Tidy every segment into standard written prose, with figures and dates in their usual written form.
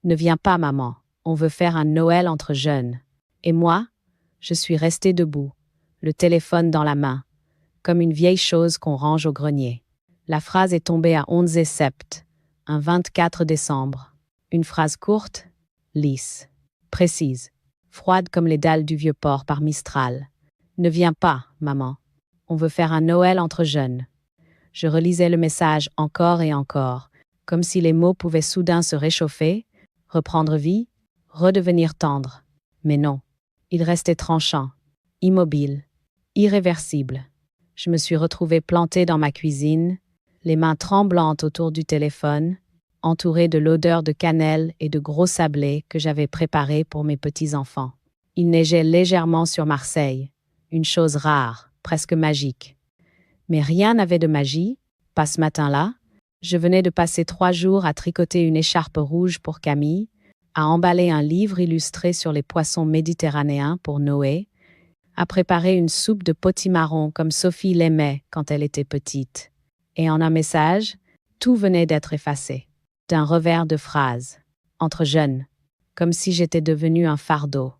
Ne viens pas, maman. On veut faire un Noël entre jeunes. Et moi, je suis restée debout, le téléphone dans la main, comme une vieille chose qu'on range au grenier. La phrase est tombée à 11 sept, un 24 décembre. Une phrase courte, lisse, précise, froide comme les dalles du vieux port par Mistral. Ne viens pas, maman. On veut faire un Noël entre jeunes. Je relisais le message encore et encore, comme si les mots pouvaient soudain se réchauffer, reprendre vie, redevenir tendres. Mais non, il restait tranchant, immobile, irréversible. Je me suis retrouvée plantée dans ma cuisine, les mains tremblantes autour du téléphone, entourée de l'odeur de cannelle et de gros sablés que j'avais préparés pour mes petits-enfants. Il neigeait légèrement sur Marseille, une chose rare, presque magique. Mais rien n'avait de magie, pas ce matin-là. Je venais de passer 3 jours à tricoter une écharpe rouge pour Camille, à emballer un livre illustré sur les poissons méditerranéens pour Noé, à préparer une soupe de potimarron comme Sophie l'aimait quand elle était petite. Et en un message, tout venait d'être effacé, d'un revers de phrase, entre jeunes, comme si j'étais devenue un fardeau,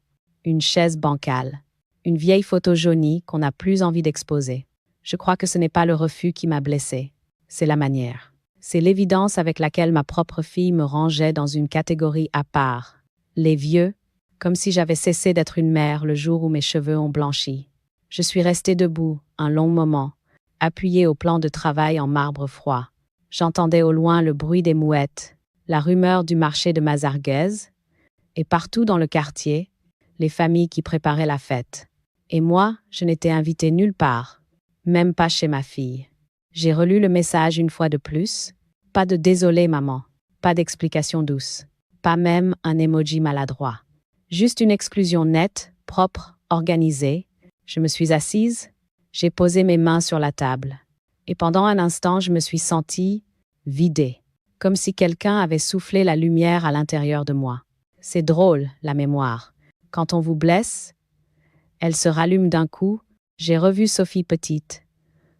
une chaise bancale, une vieille photo jaunie qu'on n'a plus envie d'exposer. Je crois que ce n'est pas le refus qui m'a blessée, c'est la manière. C'est l'évidence avec laquelle ma propre fille me rangeait dans une catégorie à part. Les vieux, comme si j'avais cessé d'être une mère le jour où mes cheveux ont blanchi. Je suis restée debout, un long moment, appuyée au plan de travail en marbre froid. J'entendais au loin le bruit des mouettes, la rumeur du marché de Mazarguez, et partout dans le quartier, les familles qui préparaient la fête. Et moi, je n'étais invitée nulle part, même pas chez ma fille. J'ai relu le message une fois de plus. Pas de désolé, maman. Pas d'explication douce. Pas même un emoji maladroit. Juste une exclusion nette, propre, organisée. Je me suis assise. J'ai posé mes mains sur la table. Et pendant un instant, je me suis sentie vidée. Comme si quelqu'un avait soufflé la lumière à l'intérieur de moi. C'est drôle, la mémoire. Quand on vous blesse, elle se rallume d'un coup. J'ai revu Sophie petite.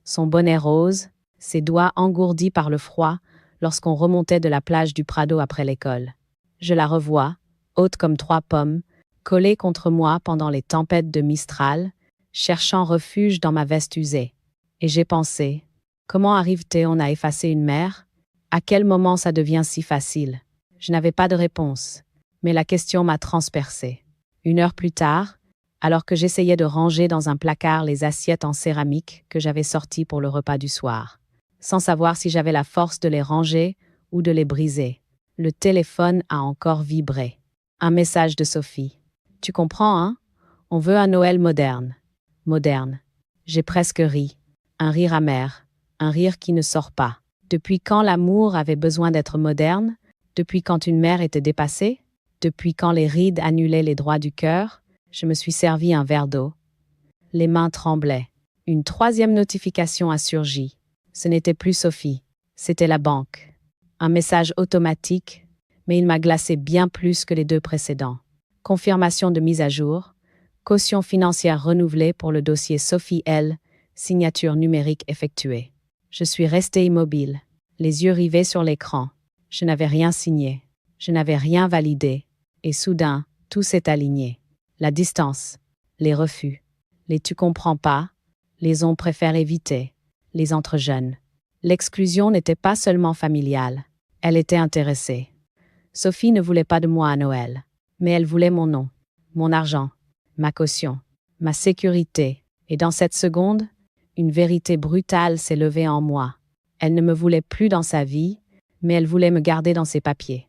Son bonnet rose, ses doigts engourdis par le froid lorsqu'on remontait de la plage du Prado après l'école. Je la revois, haute comme 3 pommes, collée contre moi pendant les tempêtes de Mistral, cherchant refuge dans ma veste usée. Et j'ai pensé, comment arrive-t-on à effacer une mère? À quel moment ça devient si facile? Je n'avais pas de réponse, mais la question m'a transpercée. 1 heure plus tard, alors que j'essayais de ranger dans un placard les assiettes en céramique que j'avais sorties pour le repas du soir, sans savoir si j'avais la force de les ranger ou de les briser. Le téléphone a encore vibré. Un message de Sophie. « Tu comprends, hein? On veut un Noël moderne. » Moderne. J'ai presque ri. Un rire amer. Un rire qui ne sort pas. Depuis quand l'amour avait besoin d'être moderne? Depuis quand une mère était dépassée? Depuis quand les rides annulaient les droits du cœur? Je me suis servi un verre d'eau. Les mains tremblaient. Une 3e notification a surgi. Ce n'était plus Sophie, c'était la banque. Un message automatique, mais il m'a glacé bien plus que les 2 précédents. Confirmation de mise à jour, caution financière renouvelée pour le dossier Sophie L, signature numérique effectuée. Je suis restée immobile, les yeux rivés sur l'écran. Je n'avais rien signé, je n'avais rien validé, et soudain, tout s'est aligné. La distance, les refus, les tu comprends pas, les on préfère éviter, les entre jeunes. L'exclusion n'était pas seulement familiale, elle était intéressée. Sophie ne voulait pas de moi à Noël, mais elle voulait mon nom, mon argent, ma caution, ma sécurité, et dans cette seconde, une vérité brutale s'est levée en moi. Elle ne me voulait plus dans sa vie, mais elle voulait me garder dans ses papiers.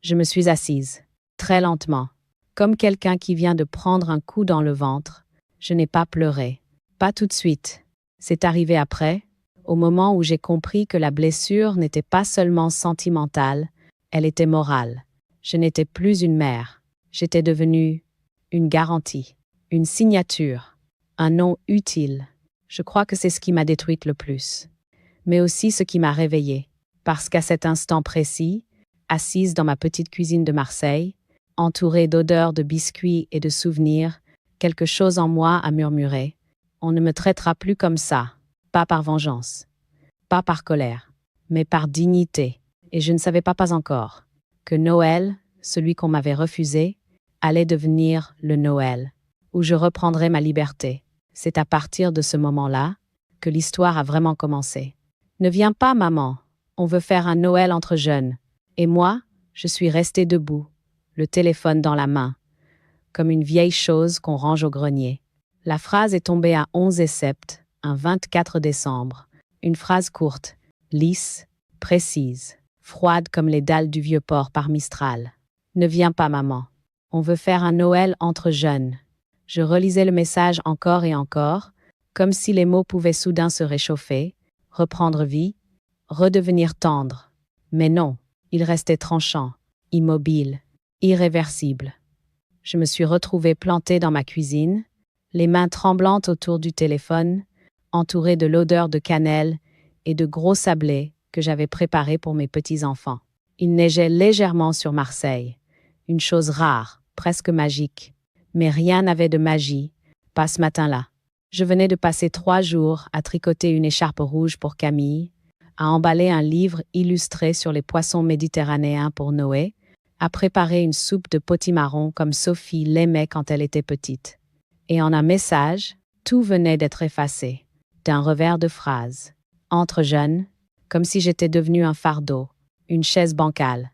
Je me suis assise, très lentement. Comme quelqu'un qui vient de prendre un coup dans le ventre, je n'ai pas pleuré. Pas tout de suite. C'est arrivé après, au moment où j'ai compris que la blessure n'était pas seulement sentimentale, elle était morale. Je n'étais plus une mère. J'étais devenue une garantie, une signature, un nom utile. Je crois que c'est ce qui m'a détruite le plus. Mais aussi ce qui m'a réveillée. Parce qu'à cet instant précis, assise dans ma petite cuisine de Marseille, entourée d'odeurs de biscuits et de souvenirs, quelque chose en moi a murmuré. On ne me traitera plus comme ça, pas par vengeance, pas par colère, mais par dignité. Et je ne savais pas encore que Noël celui qu'on m'avait refusé, allait devenir le Noël, où je reprendrais ma liberté. C'est à partir de ce moment-là que l'histoire a vraiment commencé. Ne viens pas, maman, on veut faire un Noël entre jeunes. Et moi, je suis restée debout, le téléphone dans la main, comme une vieille chose qu'on range au grenier. La phrase est tombée à 11 et sept, un 24 décembre. Une phrase courte, lisse, précise, froide comme les dalles du vieux port par Mistral. Ne viens pas, maman. On veut faire un Noël entre jeunes. Je relisais le message encore et encore, comme si les mots pouvaient soudain se réchauffer, reprendre vie, redevenir tendres. Mais non, il restait tranchant, immobile, irréversible. Je me suis retrouvée plantée dans ma cuisine, les mains tremblantes autour du téléphone, entourée de l'odeur de cannelle et de gros sablés que j'avais préparés pour mes petits-enfants. Il neigeait légèrement sur Marseille, une chose rare, presque magique. Mais rien n'avait de magie, pas ce matin-là. Je venais de passer 3 jours à tricoter une écharpe rouge pour Camille, à emballer un livre illustré sur les poissons méditerranéens pour Noé, à préparer une soupe de potimarron comme Sophie l'aimait quand elle était petite. Et en un message, tout venait d'être effacé, d'un revers de phrase. Entre jeunes, comme si j'étais devenue un fardeau, une chaise bancale,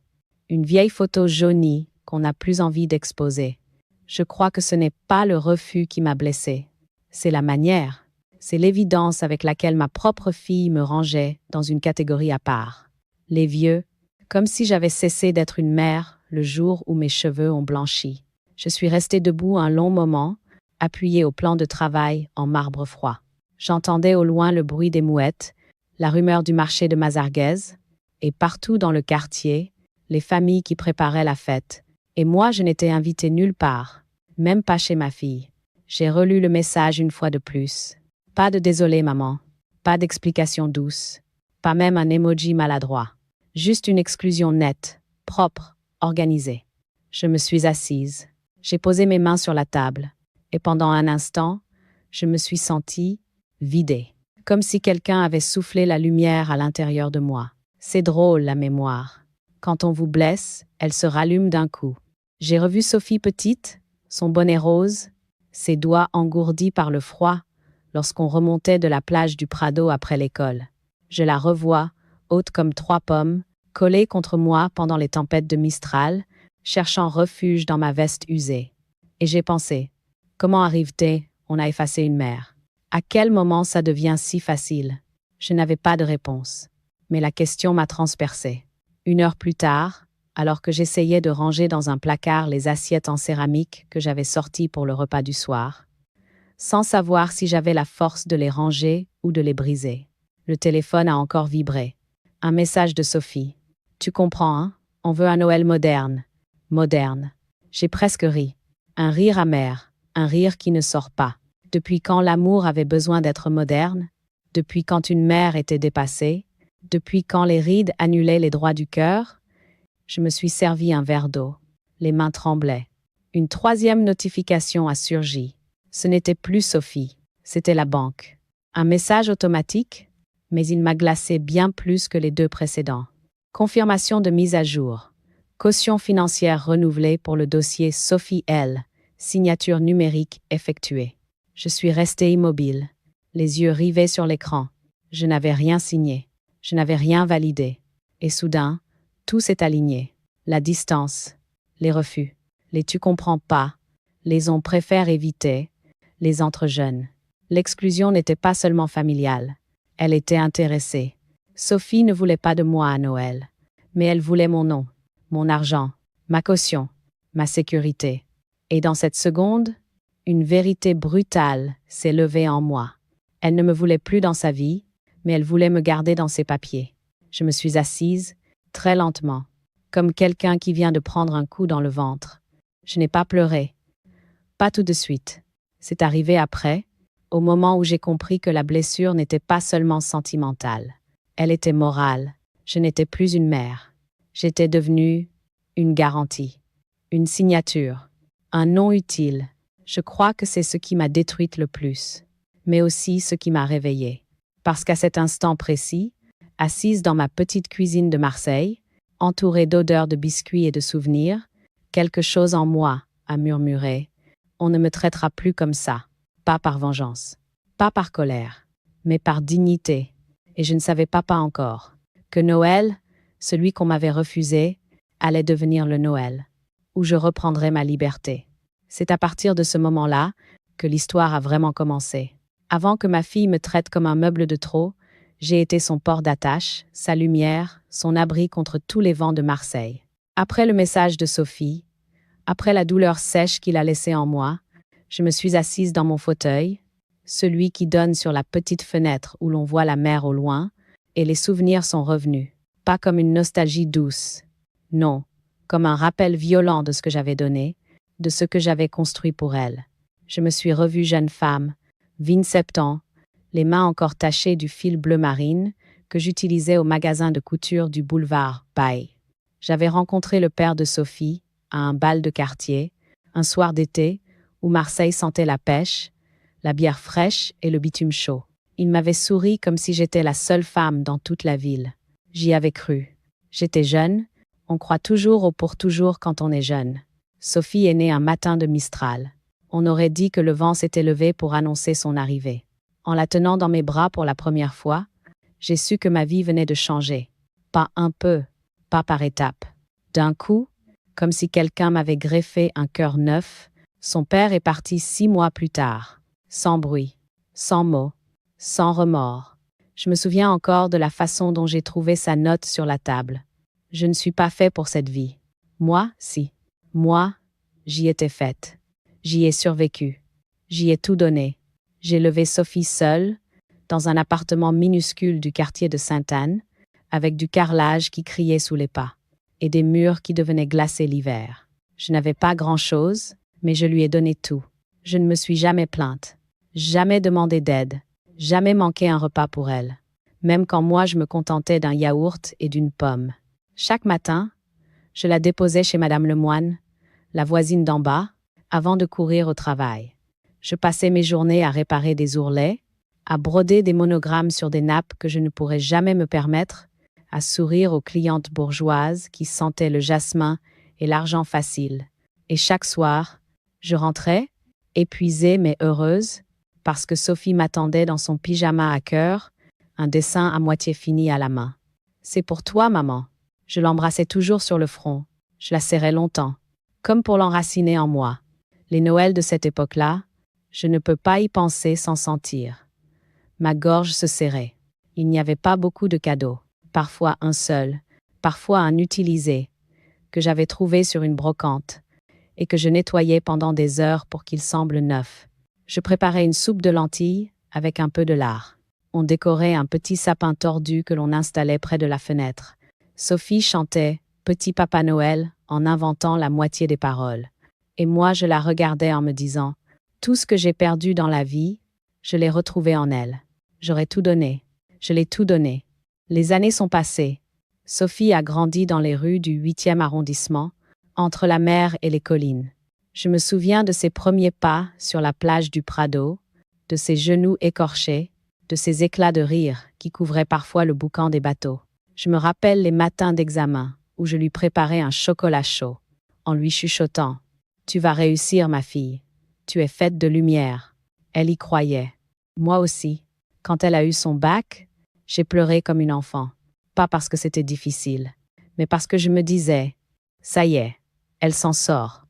une vieille photo jaunie qu'on n'a plus envie d'exposer. Je crois que ce n'est pas le refus qui m'a blessée, c'est la manière, c'est l'évidence avec laquelle ma propre fille me rangeait dans une catégorie à part. Les vieux, comme si j'avais cessé d'être une mère le jour où mes cheveux ont blanchi. Je suis restée debout un long moment, appuyée au plan de travail en marbre froid. J'entendais au loin le bruit des mouettes, la rumeur du marché de Mazarguez, et partout dans le quartier, les familles qui préparaient la fête. Et moi, je n'étais invitée nulle part, même pas chez ma fille. J'ai relu le message une fois de plus. Pas de désolé, maman. Pas d'explication douce. Pas même un emoji maladroit. Juste une exclusion nette, propre, organisée. Je me suis assise. J'ai posé mes mains sur la table. Et pendant un instant, je me suis sentie vidée. Comme si quelqu'un avait soufflé la lumière à l'intérieur de moi. C'est drôle, la mémoire. Quand on vous blesse, elle se rallume d'un coup. J'ai revu Sophie petite, son bonnet rose, ses doigts engourdis par le froid, lorsqu'on remontait de la plage du Prado après l'école. Je la revois, haute comme 3 pommes, collée contre moi pendant les tempêtes de Mistral, cherchant refuge dans ma veste usée. Et j'ai pensé, comment arrive-t-il, on a effacé une mère? À quel moment ça devient si facile? Je n'avais pas de réponse. Mais la question m'a transpercée. 1 heure plus tard, alors que j'essayais de ranger dans un placard les assiettes en céramique que j'avais sorties pour le repas du soir, sans savoir si j'avais la force de les ranger ou de les briser. Le téléphone a encore vibré. Un message de Sophie. Tu comprends, hein? On veut un Noël moderne. Moderne. J'ai presque ri. Un rire amer. Un rire qui ne sort pas. Depuis quand l'amour avait besoin d'être moderne? Depuis quand une mère était dépassée? Depuis quand les rides annulaient les droits du cœur? Je me suis servi un verre d'eau. Les mains tremblaient. Une 3e notification a surgi. Ce n'était plus Sophie, c'était la banque. Un message automatique, mais il m'a glacé bien plus que les 2 précédents. Confirmation de mise à jour. Caution financière renouvelée pour le dossier Sophie L. Signature numérique effectuée. Je suis restée immobile, les yeux rivés sur l'écran. Je n'avais rien signé. Je n'avais rien validé. Et soudain, tout s'est aligné. La distance, les refus, les tu comprends pas, les on préfère éviter, les entre jeunes. L'exclusion n'était pas seulement familiale. Elle était intéressée. Sophie ne voulait pas de moi à Noël. Mais elle voulait mon nom, mon argent, ma caution, ma sécurité. Et dans cette seconde, une vérité brutale s'est levée en moi. Elle ne me voulait plus dans sa vie, mais elle voulait me garder dans ses papiers. Je me suis assise, très lentement, comme quelqu'un qui vient de prendre un coup dans le ventre. Je n'ai pas pleuré. Pas tout de suite. C'est arrivé après, au moment où j'ai compris que la blessure n'était pas seulement sentimentale. Elle était morale. Je n'étais plus une mère. J'étais devenue une garantie, une signature, un nom utile. Je crois que c'est ce qui m'a détruite le plus, mais aussi ce qui m'a réveillée. Parce qu'à cet instant précis, assise dans ma petite cuisine de Marseille, entourée d'odeurs de biscuits et de souvenirs, Quelque chose en moi a murmuré. On ne me traitera plus comme ça. Pas par vengeance. Pas par colère. Mais par dignité. Et je ne savais pas encore que Noël, celui qu'on m'avait refusé, allait devenir le Noël, où je reprendrais ma liberté. C'est à partir de ce moment-là que l'histoire a vraiment commencé. Avant que ma fille me traite comme un meuble de trop, j'ai été son port d'attache, sa lumière, son abri contre tous les vents de Marseille. Après le message de Sophie, après la douleur sèche qu'il a laissée en moi, je me suis assise dans mon fauteuil, celui qui donne sur la petite fenêtre où l'on voit la mer au loin, et les souvenirs sont revenus, pas comme une nostalgie douce, non, comme un rappel violent de ce que j'avais donné, de ce que j'avais construit pour elle. Je me suis revue jeune femme, 27 ans, les mains encore tachées du fil bleu marine que j'utilisais au magasin de couture du boulevard Baye. J'avais rencontré le père de Sophie à un bal de quartier, un soir d'été où Marseille sentait la pêche, la bière fraîche et le bitume chaud. Il m'avait souri comme si j'étais la seule femme dans toute la ville. J'y avais cru. J'étais jeune, on croit toujours au pour toujours quand on est jeune. Sophie est née un matin de Mistral. On aurait dit que le vent s'était levé pour annoncer son arrivée. En la tenant dans mes bras pour la première fois, j'ai su que ma vie venait de changer. Pas un peu, pas par étapes. D'un coup, comme si quelqu'un m'avait greffé un cœur neuf, son père est parti 6 mois plus tard. Sans bruit, sans mots, sans remords. Je me souviens encore de la façon dont j'ai trouvé sa note sur la table. Je ne suis pas fait pour cette vie. Moi, si. Moi, j'y étais faite. J'y ai survécu. J'y ai tout donné. J'ai levé Sophie seule, dans un appartement minuscule du quartier de Sainte-Anne, avec du carrelage qui criait sous les pas, et des murs qui devenaient glacés l'hiver. Je n'avais pas grand-chose, mais je lui ai donné tout. Je ne me suis jamais plainte, jamais demandé d'aide, jamais manqué un repas pour elle, même quand moi je me contentais d'un yaourt et d'une pomme. Chaque matin, je la déposais chez Madame Lemoine, la voisine d'en bas, avant de courir au travail. Je passais mes journées à réparer des ourlets, à broder des monogrammes sur des nappes que je ne pourrais jamais me permettre, à sourire aux clientes bourgeoises qui sentaient le jasmin et l'argent facile. Et chaque soir, je rentrais, épuisée mais heureuse, parce que Sophie m'attendait dans son pyjama à cœur, un dessin à moitié fini à la main. « C'est pour toi, maman. » Je l'embrassais toujours sur le front. Je la serrais longtemps, comme pour l'enraciner en moi. Les Noëls de cette époque-là, je ne peux pas y penser sans sentir. Ma gorge se serrait. Il n'y avait pas beaucoup de cadeaux. Parfois un seul, parfois un utilisé, que j'avais trouvé sur une brocante, et que je nettoyais pendant des heures pour qu'il semble neuf. Je préparais une soupe de lentilles avec un peu de lard. On décorait un petit sapin tordu que l'on installait près de la fenêtre. Sophie chantait « Petit Papa Noël » en inventant la moitié des paroles. Et moi, je la regardais en me disant « Tout ce que j'ai perdu dans la vie, je l'ai retrouvé en elle. J'aurais tout donné. Je l'ai tout donné. » Les années sont passées. Sophie a grandi dans les rues du 8e arrondissement, entre la mer et les collines. Je me souviens de ses premiers pas sur la plage du Prado, de ses genoux écorchés, de ses éclats de rire qui couvraient parfois le boucan des bateaux. Je me rappelle les matins d'examen où je lui préparais un chocolat chaud, en lui chuchotant « Tu vas réussir, ma fille. Tu es faite de lumière. » Elle y croyait. Moi aussi. Quand elle a eu son bac, j'ai pleuré comme une enfant. Pas parce que c'était difficile, mais parce que je me disais « Ça y est, elle s'en sort.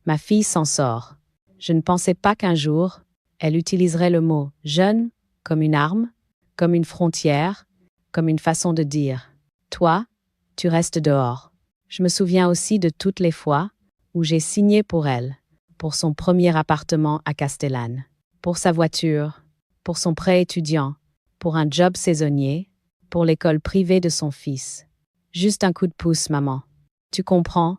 Ma fille s'en sort. » Je ne pensais pas qu'un jour, elle utiliserait le mot « jeune » comme une arme, comme une frontière, comme une façon de dire « Toi, tu restes dehors. » Je me souviens aussi de toutes les fois où j'ai signé pour elle, pour son premier appartement à Castellane, pour sa voiture, pour son prêt étudiant, pour un job saisonnier, pour l'école privée de son fils. Juste un coup de pouce, maman. Tu comprends?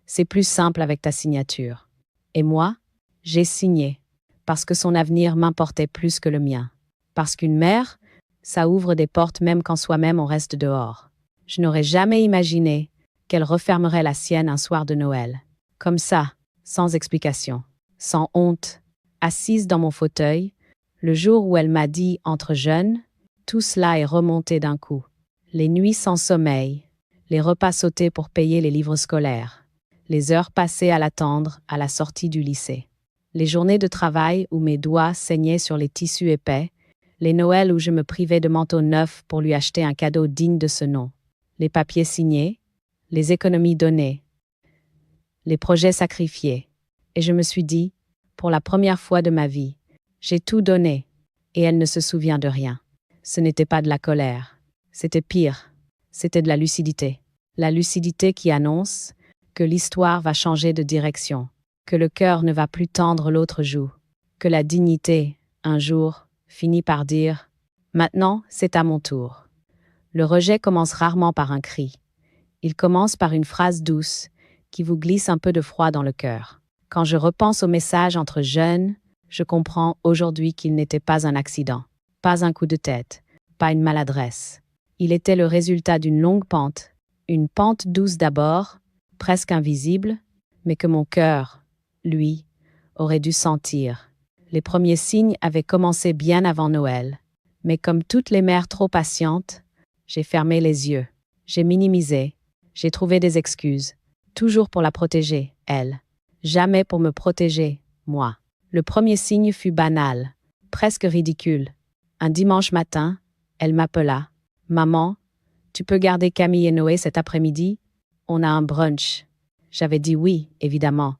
C'est plus simple avec ta signature. Et moi, j'ai signé, parce que son avenir m'importait plus que le mien. Parce qu'une mère, ça ouvre des portes même quand soi-même on reste dehors. Je n'aurais jamais imaginé qu'elle refermerait la sienne un soir de Noël. Comme ça, sans explication, sans honte, assise dans mon fauteuil, le jour où elle m'a dit entre jeunes, tout cela est remonté d'un coup. Les nuits sans sommeil, les repas sautés pour payer les livres scolaires, les heures passées à l'attendre à la sortie du lycée, les journées de travail où mes doigts saignaient sur les tissus épais, les Noëls où je me privais de manteaux neufs pour lui acheter un cadeau digne de ce nom, les papiers signés, les économies données, les projets sacrifiés. Et je me suis dit, pour la première fois de ma vie, j'ai tout donné, et elle ne se souvient de rien. Ce n'était pas de la colère, c'était pire, c'était de la lucidité. La lucidité qui annonce que l'histoire va changer de direction, que le cœur ne va plus tendre l'autre joue, que la dignité, un jour, finit par dire « Maintenant, c'est à mon tour ». Le rejet commence rarement par un cri. Il commence par une phrase douce qui vous glisse un peu de froid dans le cœur. Quand je repense au message entre jeunes, je comprends aujourd'hui qu'il n'était pas un accident, pas un coup de tête, pas une maladresse. Il était le résultat d'une longue pente, une pente douce d'abord, presque invisible, mais que mon cœur, lui, aurait dû sentir. Les premiers signes avaient commencé bien avant Noël, mais comme toutes les mères trop patientes, j'ai fermé les yeux, j'ai minimisé, j'ai trouvé des excuses, toujours pour la protéger, elle, jamais pour me protéger, moi. Le premier signe fut banal, presque ridicule. Un dimanche matin, elle m'appela. « Maman, tu peux garder Camille et Noé cet après-midi? On a un brunch. » J'avais dit oui, évidemment.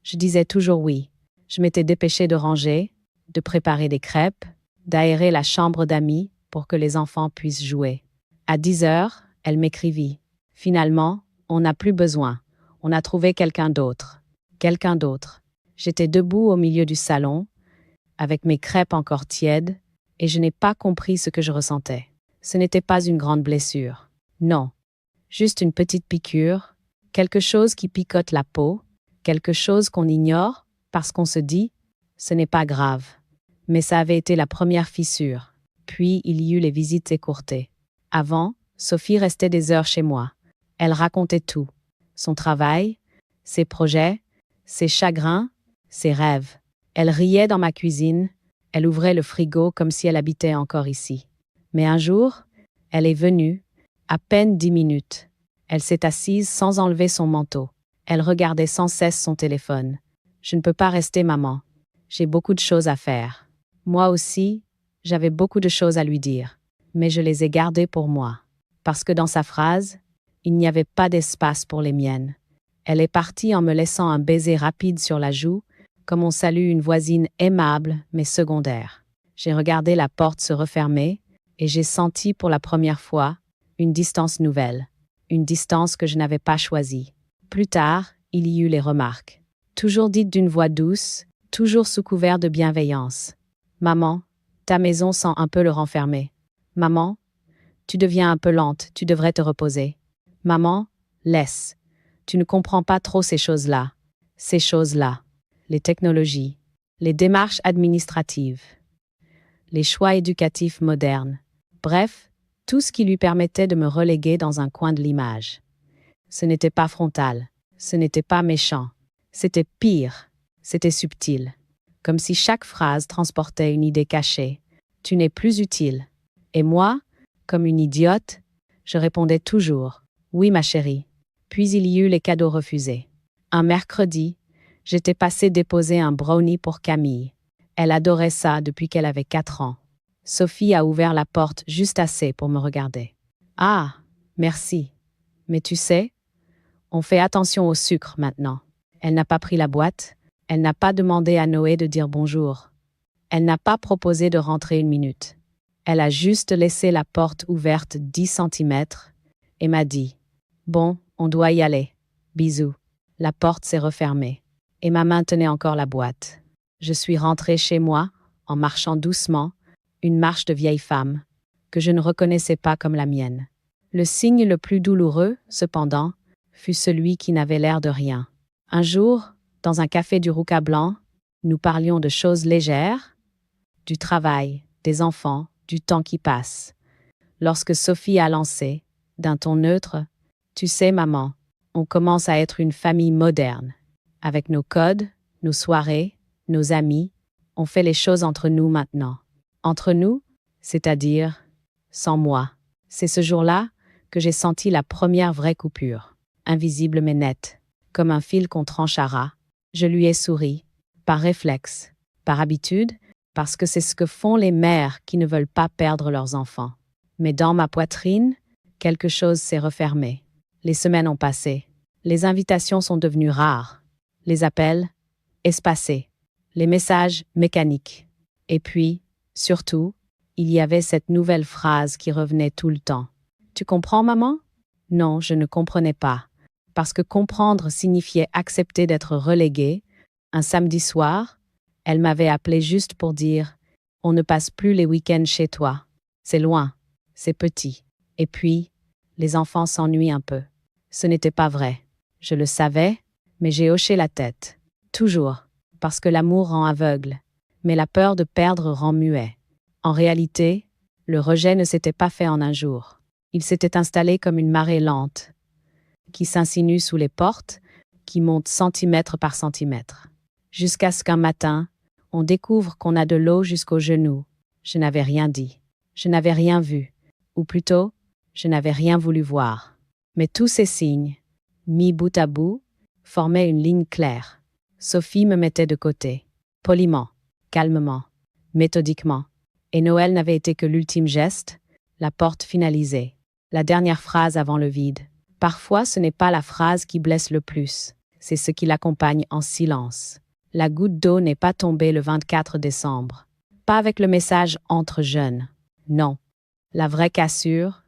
Je disais toujours oui. Je m'étais dépêchée de ranger, de préparer des crêpes, d'aérer la chambre d'amis pour que les enfants puissent jouer. À 10 heures, elle m'écrivit. « Finalement, on n'a plus besoin. On a trouvé quelqu'un d'autre. » Quelqu'un d'autre. J'étais debout au milieu du salon, avec mes crêpes encore tièdes, et je n'ai pas compris ce que je ressentais. Ce n'était pas une grande blessure. Non. Juste une petite piqûre, quelque chose qui picote la peau, quelque chose qu'on ignore parce qu'on se dit « ce n'est pas grave ». Mais ça avait été la première fissure. Puis il y eut les visites écourtées. Avant, Sophie restait des heures chez moi. Elle racontait tout. Son travail, ses projets, ses chagrins, ses rêves. Elle riait dans ma cuisine, elle ouvrait le frigo comme si elle habitait encore ici. Mais un jour, elle est venue, à peine 10 minutes. Elle s'est assise sans enlever son manteau. Elle regardait sans cesse son téléphone. « Je ne peux pas rester, maman. J'ai beaucoup de choses à faire. » Moi aussi, j'avais beaucoup de choses à lui dire, mais je les ai gardées pour moi. Parce que dans sa phrase, il n'y avait pas d'espace pour les miennes. Elle est partie en me laissant un baiser rapide sur la joue, comme on salue une voisine aimable mais secondaire. J'ai regardé la porte se refermer, et j'ai senti pour la première fois une distance nouvelle, une distance que je n'avais pas choisie. Plus tard, il y eut les remarques, toujours dites d'une voix douce, toujours sous couvert de bienveillance. « Maman, ta maison sent un peu le renfermer. Maman, tu deviens un peu lente, tu devrais te reposer. Maman, laisse. Tu ne comprends pas trop ces choses-là. Ces choses-là. Les technologies, les démarches administratives, les choix éducatifs modernes. Bref, tout ce qui lui permettait de me reléguer dans un coin de l'image. Ce n'était pas frontal, ce n'était pas méchant, c'était pire, c'était subtil. Comme si chaque phrase transportait une idée cachée. Tu n'es plus utile. Et moi, comme une idiote, je répondais toujours « Oui, ma chérie ». Puis il y eut les cadeaux refusés. Un mercredi, j'étais passée déposer un brownie pour Camille. Elle adorait ça depuis qu'elle avait 4 ans. Sophie a ouvert la porte juste assez pour me regarder. « Ah, merci. Mais tu sais, on fait attention au sucre maintenant. » Elle n'a pas pris la boîte. Elle n'a pas demandé à Noé de dire bonjour. Elle n'a pas proposé de rentrer 1 minute. Elle a juste laissé la porte ouverte 10 centimètres et m'a dit « Bon, on doit y aller. Bisous. » La porte s'est refermée et ma main tenait encore la boîte. Je suis rentrée chez moi en marchant doucement, une marche de vieille femme que je ne reconnaissais pas comme la mienne. Le signe le plus douloureux, cependant, fut celui qui n'avait l'air de rien. Un jour, dans un café du Rouca Blanc, nous parlions de choses légères, du travail, des enfants, du temps qui passe. Lorsque Sophie a lancé, d'un ton neutre, « Tu sais, maman, on commence à être une famille moderne. Avec nos codes, nos soirées, nos amis, on fait les choses entre nous maintenant. Entre nous, c'est-à-dire sans moi. » C'est ce jour-là que j'ai senti la première vraie coupure, invisible mais nette. comme un fil qu'on tranchera. Je lui ai souri, par réflexe, par habitude, parce que c'est ce que font les mères qui ne veulent pas perdre leurs enfants. Mais dans ma poitrine, quelque chose s'est refermé. Les semaines ont passé. Les invitations sont devenues rares. Les appels, espacés. Les messages, mécaniques. Et puis, surtout, il y avait cette nouvelle phrase qui revenait tout le temps. « Tu comprends, maman ?» Non, je ne comprenais pas. Parce que comprendre signifiait accepter d'être relégué. Un samedi soir, elle m'avait appelé juste pour dire « On ne passe plus les week-ends chez toi. C'est loin, c'est petit. Et puis, les enfants s'ennuient un peu. » Ce n'était pas vrai. Je le savais, mais j'ai hoché la tête. Toujours, parce que l'amour rend aveugle, mais la peur de perdre rend muet. En réalité, le rejet ne s'était pas fait en un jour. Il s'était installé comme une marée lente, qui s'insinue sous les portes, qui monte centimètre par centimètre. Jusqu'à ce qu'un matin, on découvre qu'on a de l'eau jusqu'aux genoux. Je n'avais rien dit. Je n'avais rien vu. Ou plutôt, je n'avais rien voulu voir. Mais tous ces signes, mis bout à bout, formaient une ligne claire. Sophie me mettait de côté, poliment, calmement, méthodiquement. Et Noël n'avait été que l'ultime geste, la porte finalisée, la dernière phrase avant le vide. Parfois, ce n'est pas la phrase qui blesse le plus, c'est ce qui l'accompagne en silence. La goutte d'eau n'est pas tombée le 24 décembre. Pas avec le message « entre jeunes ». Non. La vraie cassure,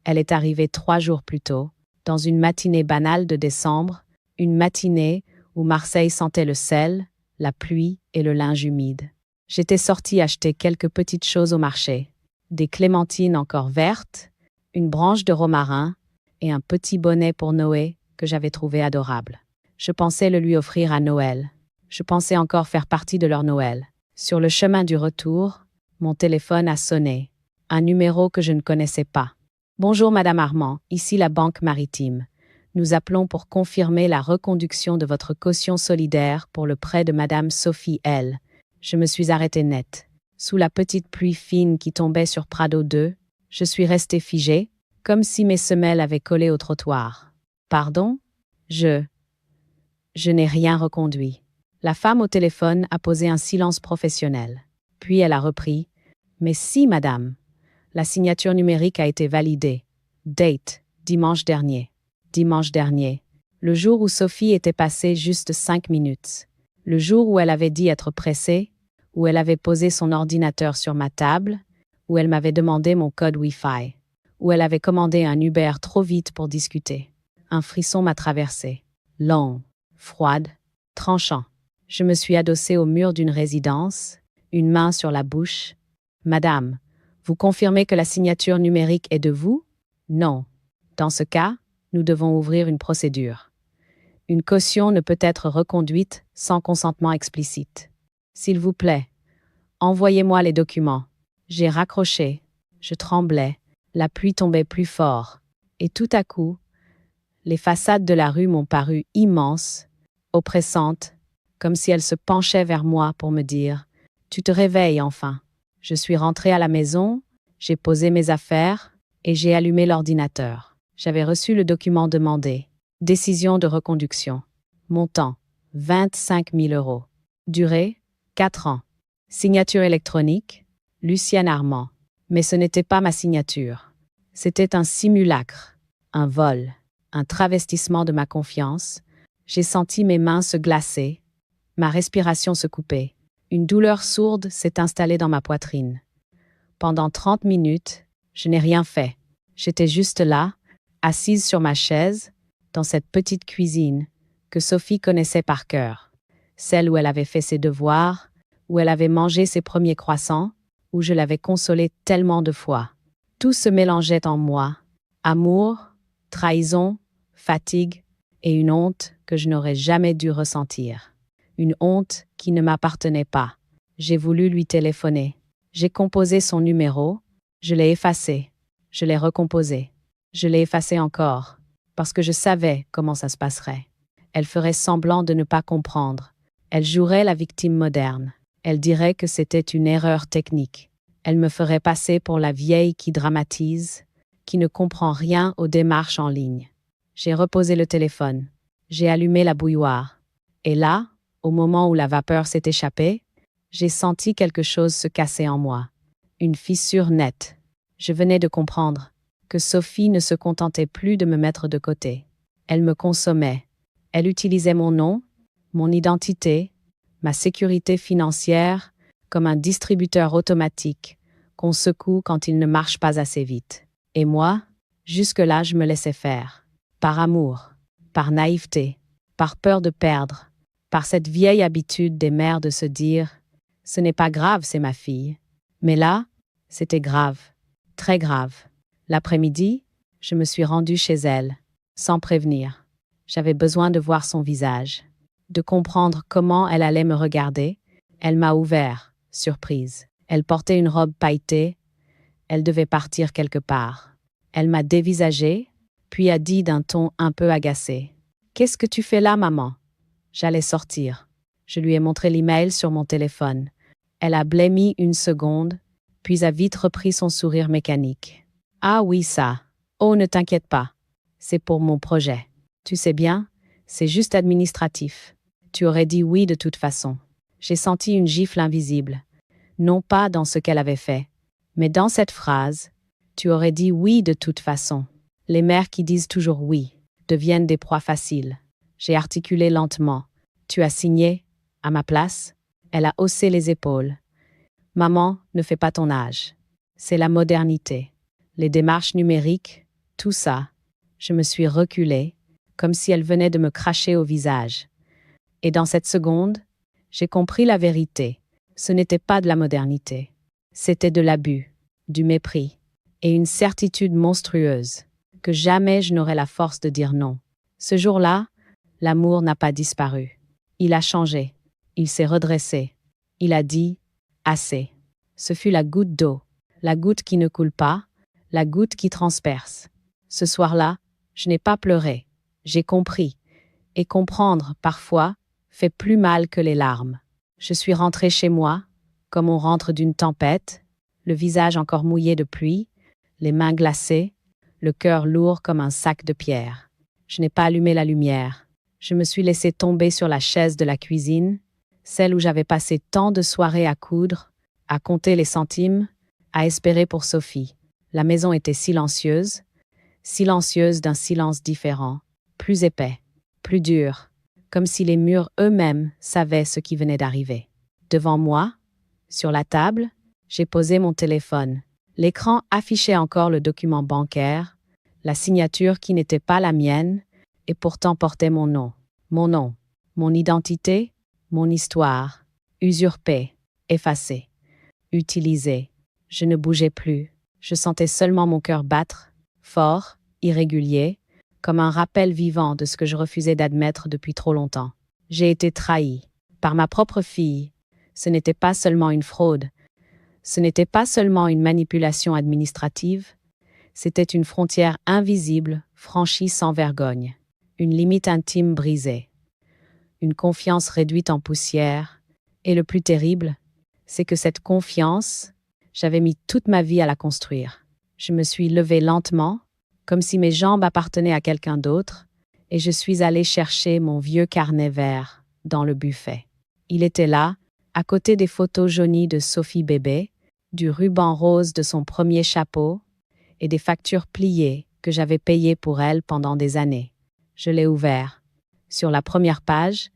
elle est arrivée 3 jours plus tôt, dans une matinée banale de décembre, une matinée où Marseille sentait le sel, la pluie et le linge humide. J'étais sortie acheter quelques petites choses au marché, des clémentines encore vertes, une branche de romarin et un petit bonnet pour Noé que j'avais trouvé adorable. Je pensais le lui offrir à Noël. Je pensais encore faire partie de leur Noël. Sur le chemin du retour, mon téléphone a sonné. Un numéro que je ne connaissais pas. « Bonjour Madame Armand, ici la Banque Maritime. Nous appelons pour confirmer la reconduction de votre caution solidaire pour le prêt de Madame Sophie L. » Je me suis arrêtée net. Sous la petite pluie fine qui tombait sur Prado 2, je suis restée figée, comme si mes semelles avaient collé au trottoir. « Pardon ? Je n'ai rien reconduit. » La femme au téléphone a posé un silence professionnel. Puis elle a repris. « Mais si, madame. La signature numérique a été validée. Date, dimanche dernier. Dimanche dernier. Le jour où Sophie était passée juste 5 minutes. Le jour où elle avait dit être pressée, où elle avait posé son ordinateur sur ma table, où elle m'avait demandé mon code Wi-Fi, où elle avait commandé un Uber trop vite pour discuter. Un frisson m'a traversé. Long, froide, tranchant. Je me suis adossée au mur d'une résidence, une main sur la bouche. « Madame, vous confirmez que la signature numérique est de vous ? » « Non. Dans ce cas, nous devons ouvrir une procédure. Une caution ne peut être reconduite sans consentement explicite. S'il vous plaît, envoyez-moi les documents. » J'ai raccroché. Je tremblais. La pluie tombait plus fort. Et tout à coup, les façades de la rue m'ont paru immenses, oppressantes, comme si elles se penchaient vers moi pour me dire « Tu te réveilles enfin ». Je suis rentrée à la maison, j'ai posé mes affaires et j'ai allumé l'ordinateur. J'avais reçu le document demandé. Décision de reconduction. Montant, 25 000 €. Durée, 4 ans. Signature électronique, Lucienne Armand. Mais ce n'était pas ma signature. C'était un simulacre, un vol, un travestissement de ma confiance. J'ai senti mes mains se glacer, ma respiration se couper. Une douleur sourde s'est installée dans ma poitrine. Pendant 30 minutes, je n'ai rien fait. J'étais juste là, assise sur ma chaise, dans cette petite cuisine que Sophie connaissait par cœur. Celle où elle avait fait ses devoirs, où elle avait mangé ses premiers croissants, où je l'avais consolée tellement de fois. Tout se mélangeait en moi. Amour, trahison, fatigue et une honte que je n'aurais jamais dû ressentir. Une honte qui ne m'appartenait pas. J'ai voulu lui téléphoner. J'ai composé son numéro. Je l'ai effacé. Je l'ai recomposé. Je l'ai effacé encore, parce que je savais comment ça se passerait. Elle ferait semblant de ne pas comprendre. Elle jouerait la victime moderne. Elle dirait que c'était une erreur technique. Elle me ferait passer pour la vieille qui dramatise, qui ne comprend rien aux démarches en ligne. J'ai reposé le téléphone. J'ai allumé la bouilloire. Et là, au moment où la vapeur s'est échappée, j'ai senti quelque chose se casser en moi. Une fissure nette. Je venais de comprendre que Sophie ne se contentait plus de me mettre de côté. Elle me consommait. Elle utilisait mon nom, mon identité, ma sécurité financière comme un distributeur automatique qu'on secoue quand il ne marche pas assez vite. Et moi, jusque-là, je me laissais faire. Par amour, par naïveté, par peur de perdre, par cette vieille habitude des mères de se dire « ce n'est pas grave, c'est ma fille ». Mais là, c'était grave, très grave. L'après-midi, je me suis rendue chez elle, sans prévenir. J'avais besoin de voir son visage, de comprendre comment elle allait me regarder. Elle m'a ouvert, surprise. Elle portait une robe pailletée. Elle devait partir quelque part. Elle m'a dévisagée, puis a dit d'un ton un peu agacé. « Qu'est-ce que tu fais là, maman ?» J'allais sortir. Je lui ai montré l'email sur mon téléphone. Elle a blêmi une seconde, puis a vite repris son sourire mécanique. « Ah oui, ça. Oh, ne t'inquiète pas. C'est pour mon projet. Tu sais bien, c'est juste administratif. Tu aurais dit oui de toute façon. » J'ai senti une gifle invisible. Non pas dans ce qu'elle avait fait, mais dans cette phrase, « tu aurais dit oui de toute façon ». Les mères qui disent toujours oui deviennent des proies faciles. J'ai articulé lentement. « Tu as signé, à ma place ?» Elle a haussé les épaules. « Maman, ne fais pas ton âge. C'est la modernité. Les démarches numériques, tout ça. » Je me suis reculée, comme si elle venait de me cracher au visage. Et dans cette seconde, j'ai compris la vérité. Ce n'était pas de la modernité. C'était de l'abus, du mépris, et une certitude monstrueuse, que jamais je n'aurais la force de dire non. Ce jour-là, l'amour n'a pas disparu. Il a changé. Il s'est redressé. Il a dit « assez ». Ce fut la goutte d'eau, la goutte qui ne coule pas, la goutte qui transperce. Ce soir-là, je n'ai pas pleuré. J'ai compris. Et comprendre, parfois, fait plus mal que les larmes. Je suis rentrée chez moi, comme on rentre d'une tempête, le visage encore mouillé de pluie, les mains glacées, le cœur lourd comme un sac de pierre. Je n'ai pas allumé la lumière. Je me suis laissée tomber sur la chaise de la cuisine, celle où j'avais passé tant de soirées à coudre, à compter les centimes, à espérer pour Sophie. La maison était silencieuse, silencieuse d'un silence différent, plus épais, plus dur, comme si les murs eux-mêmes savaient ce qui venait d'arriver. Devant moi, sur la table, j'ai posé mon téléphone. L'écran affichait encore le document bancaire, la signature qui n'était pas la mienne, et pourtant portait mon nom, mon identité, mon histoire, usurpée, effacée, utilisée. Je ne bougeais plus, je sentais seulement mon cœur battre, fort, irrégulier, comme un rappel vivant de ce que je refusais d'admettre depuis trop longtemps. J'ai été trahie, par ma propre fille. Ce n'était pas seulement une fraude, ce n'était pas seulement une manipulation administrative, c'était une frontière invisible, franchie sans vergogne, une limite intime brisée, une confiance réduite en poussière, et le plus terrible, c'est que cette confiance, j'avais mis toute ma vie à la construire. Je me suis levée lentement, comme si mes jambes appartenaient à quelqu'un d'autre, et je suis allée chercher mon vieux carnet vert dans le buffet. Il était là, à côté des photos jaunies de Sophie bébé, du ruban rose de son premier chapeau et des factures pliées que j'avais payées pour elle pendant des années. Je l'ai ouvert. Sur la première page,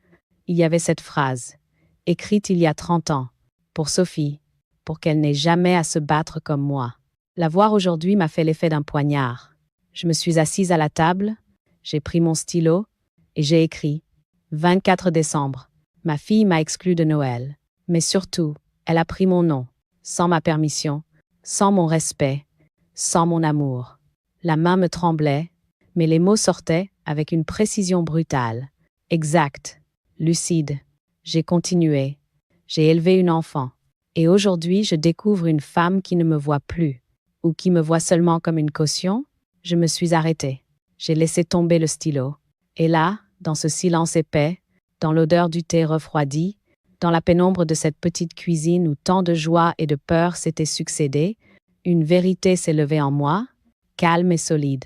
il y avait cette phrase, écrite il y a 30 ans, pour Sophie, pour qu'elle n'ait jamais à se battre comme moi. La voir aujourd'hui m'a fait l'effet d'un poignard. Je me suis assise à la table, j'ai pris mon stylo et j'ai écrit « 24 décembre, ma fille m'a exclu de Noël. » Mais surtout, elle a pris mon nom, sans ma permission, sans mon respect, sans mon amour. La main me tremblait, mais les mots sortaient avec une précision brutale, exacte, lucide. J'ai continué. J'ai élevé une enfant. Et aujourd'hui, je découvre une femme qui ne me voit plus, ou qui me voit seulement comme une caution. Je me suis arrêtée. J'ai laissé tomber le stylo. Et là, dans ce silence épais, dans l'odeur du thé refroidi, dans la pénombre de cette petite cuisine où tant de joie et de peur s'étaient succédées, une vérité s'est levée en moi, calme et solide.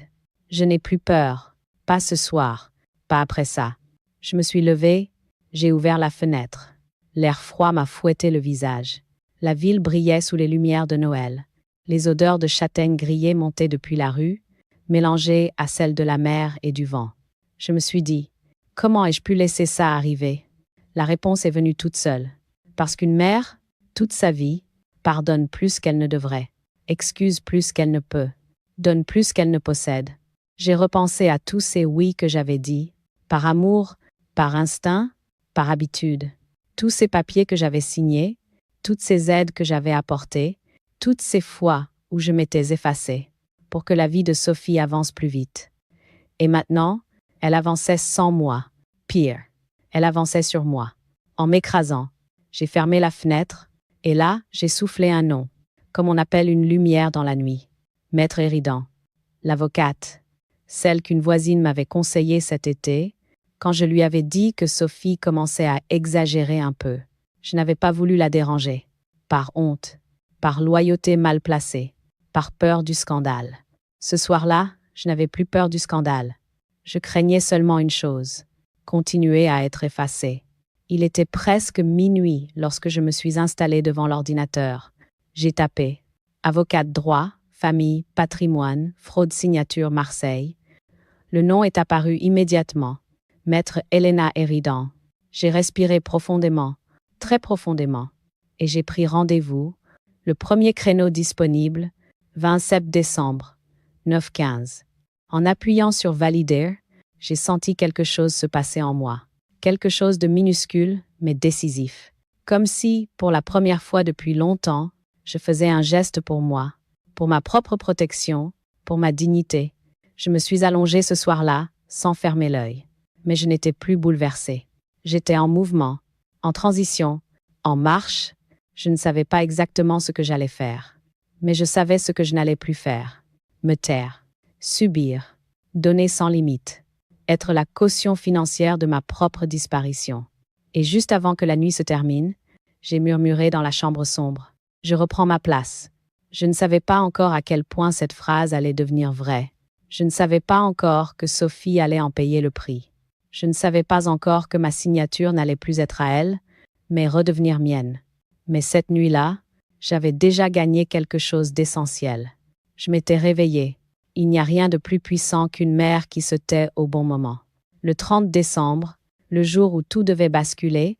Je n'ai plus peur, pas ce soir, Pas après ça. Je me suis levée, j'ai ouvert la fenêtre. L'air froid m'a fouetté le visage. La ville brillait sous les lumières de Noël. Les odeurs de châtaignes grillées montaient depuis la rue, mélangées à celles de la mer et du vent. Je me suis dit, comment ai-je pu laisser ça arriver? La réponse est venue toute seule. Parce qu'une mère, toute sa vie, pardonne plus qu'elle ne devrait, excuse plus qu'elle ne peut, donne plus qu'elle ne possède. J'ai repensé à tous ces oui que j'avais dit, par amour, par instinct, par habitude. Tous ces papiers que j'avais signés, toutes ces aides que j'avais apportées, toutes ces fois où je m'étais effacée, pour que la vie de Sophie avance plus vite. Et maintenant, elle avançait sans moi. Pire, elle avançait sur moi. En m'écrasant, j'ai fermé la fenêtre, et là, j'ai soufflé un nom, comme on appelle une lumière dans la nuit. Maître Éridan, l'avocate, celle qu'une voisine m'avait conseillée cet été, quand je lui avais dit que Sophie commençait à exagérer un peu. Je n'avais pas voulu la déranger, par honte, par loyauté mal placée, par peur du scandale. Ce soir-là, je n'avais plus peur du scandale. Je craignais seulement une chose, continuer à être effacée. Il était presque minuit lorsque je me suis installée devant l'ordinateur. J'ai tapé « Avocate droit, famille, patrimoine, fraude signature Marseille ». Le nom est apparu immédiatement. Maître Elena Éridan. J'ai respiré profondément, très profondément, et j'ai pris rendez-vous, le premier créneau disponible, 27 décembre, 9h15. En appuyant sur Valider, j'ai senti quelque chose se passer en moi. Quelque chose de minuscule, mais décisif. Comme si, pour la première fois depuis longtemps, je faisais un geste pour moi, pour ma propre protection, pour ma dignité. Je me suis allongée ce soir-là, sans fermer l'œil. Mais je n'étais plus bouleversée. J'étais en mouvement, en transition, en marche. Je ne savais pas exactement ce que j'allais faire. Mais je savais ce que je n'allais plus faire. Me taire, subir, donner sans limite, être la caution financière de ma propre disparition. Et juste avant que la nuit se termine, j'ai murmuré dans la chambre sombre. Je reprends ma place. Je ne savais pas encore à quel point cette phrase allait devenir vraie. Je ne savais pas encore que Sophie allait en payer le prix. Je ne savais pas encore que ma signature n'allait plus être à elle, mais redevenir mienne. Mais cette nuit-là, j'avais déjà gagné quelque chose d'essentiel. Je m'étais réveillée. Il n'y a rien de plus puissant qu'une mère qui se tait au bon moment. Le 30 décembre, le jour où tout devait basculer,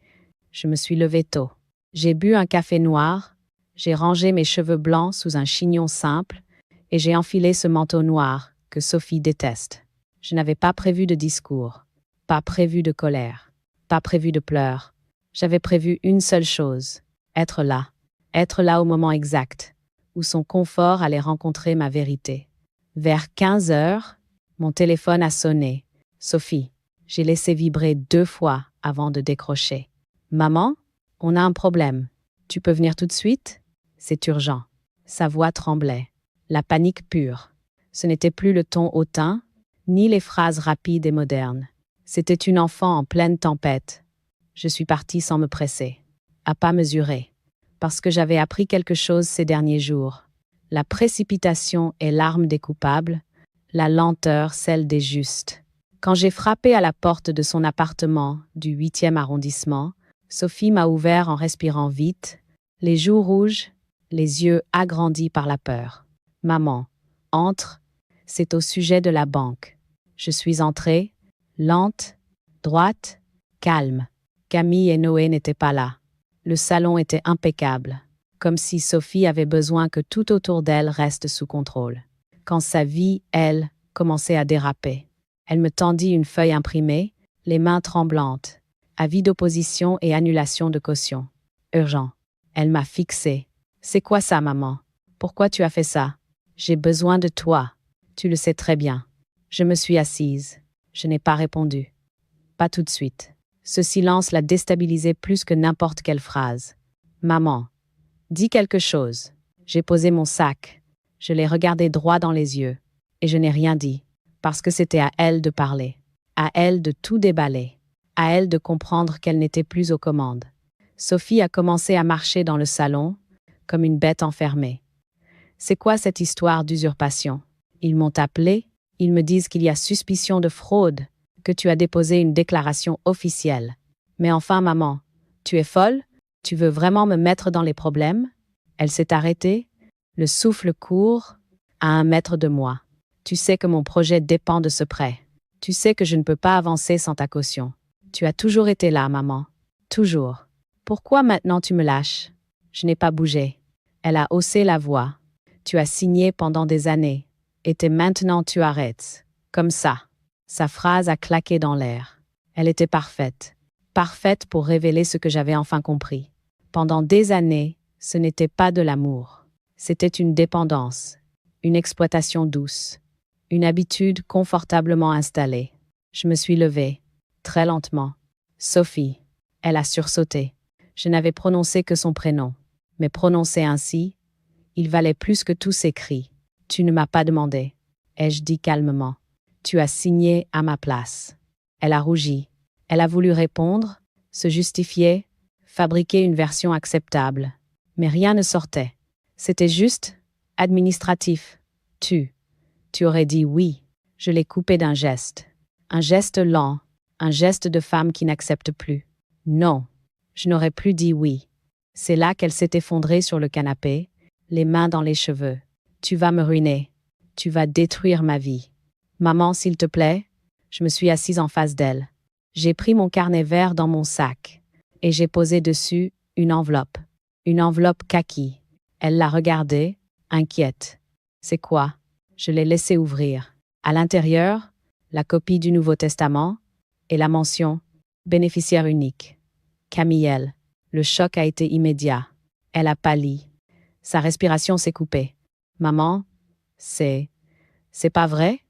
je me suis levée tôt. J'ai bu un café noir, j'ai rangé mes cheveux blancs sous un chignon simple et j'ai enfilé ce manteau noir que Sophie déteste. Je n'avais pas prévu de discours, pas prévu de colère, pas prévu de pleurs. J'avais prévu une seule chose, être là au moment exact, où son confort allait rencontrer ma vérité. Vers 15h, mon téléphone a sonné. Sophie, j'ai laissé vibrer 2 fois avant de décrocher. Maman, on a un problème. Tu peux venir tout de suite? C'est urgent. Sa voix tremblait. La panique pure. Ce n'était plus le ton hautain, ni les phrases rapides et modernes. C'était une enfant en pleine tempête. Je suis partie sans me presser, à pas mesurer, parce que j'avais appris quelque chose ces derniers jours. La précipitation est l'arme des coupables, la lenteur celle des justes. Quand j'ai frappé à la porte de son appartement du 8e arrondissement, Sophie m'a ouvert en respirant vite, les joues rouges, les yeux agrandis par la peur. « Maman, entre, c'est au sujet de la banque. » Je suis entrée, lente, droite, calme. Camille et Noé n'étaient pas là. Le salon était impeccable, comme si Sophie avait besoin que tout autour d'elle reste sous contrôle. Quand sa vie, elle, commençait à déraper, elle me tendit une feuille imprimée, les mains tremblantes. Avis d'opposition et annulation de caution. Urgent. Elle m'a fixée. C'est quoi ça, maman? Pourquoi tu as fait ça? J'ai besoin de toi. Tu le sais très bien. Je me suis assise. Je n'ai pas répondu. Pas tout de suite. Ce silence l'a déstabilisée plus que n'importe quelle phrase. Maman, dis quelque chose. J'ai posé mon sac. Je l'ai regardé droit dans les yeux. Et je n'ai rien dit. Parce que c'était à elle de parler. À elle de tout déballer. À elle de comprendre qu'elle n'était plus aux commandes. Sophie a commencé à marcher dans le salon, comme une bête enfermée. C'est quoi cette histoire d'usurpation? Ils m'ont appelé, ils me disent qu'il y a suspicion de fraude, que tu as déposé une déclaration officielle. Mais enfin, maman, tu es folle? Tu veux vraiment me mettre dans les problèmes? Elle s'est arrêtée, le souffle court, à 1 mètre de moi. Tu sais que mon projet dépend de ce prêt. Tu sais que je ne peux pas avancer sans ta caution. Tu as toujours été là, maman. Toujours. Pourquoi maintenant tu me lâches? Je n'ai pas bougé. Elle a haussé la voix. Tu as signé pendant des années. Et maintenant tu arrêtes. Comme ça. Sa phrase a claqué dans l'air. Elle était parfaite. Parfaite pour révéler ce que j'avais enfin compris. Pendant des années, ce n'était pas de l'amour. C'était une dépendance. Une exploitation douce. Une habitude confortablement installée. Je me suis levée. Très lentement. Sophie. Elle a sursauté. Je n'avais prononcé que son prénom. Mais prononcé ainsi, il valait plus que tous ses cris. Tu ne m'as pas demandé. Ai-je dit calmement. Tu as signé à ma place. Elle a rougi. Elle a voulu répondre, se justifier, fabriquer une version acceptable. Mais rien ne sortait. C'était juste administratif. Tu aurais dit oui. Je l'ai coupé d'un geste. Un geste lent, un geste de femme qui n'accepte plus. Non, je n'aurais plus dit oui. C'est là qu'elle s'est effondrée sur le canapé, les mains dans les cheveux. Tu vas me ruiner. Tu vas détruire ma vie. Maman, s'il te plaît. Je me suis assise en face d'elle. J'ai pris mon carnet vert dans mon sac et j'ai posé dessus une enveloppe. Une enveloppe kaki. Elle l'a regardée, inquiète. C'est quoi? Je l'ai laissé ouvrir. À l'intérieur, la copie du Nouveau Testament et la mention « bénéficiaire unique ». Camille. Le choc a été immédiat. Elle a pâli. Sa respiration s'est coupée. Maman, c'est pas vrai?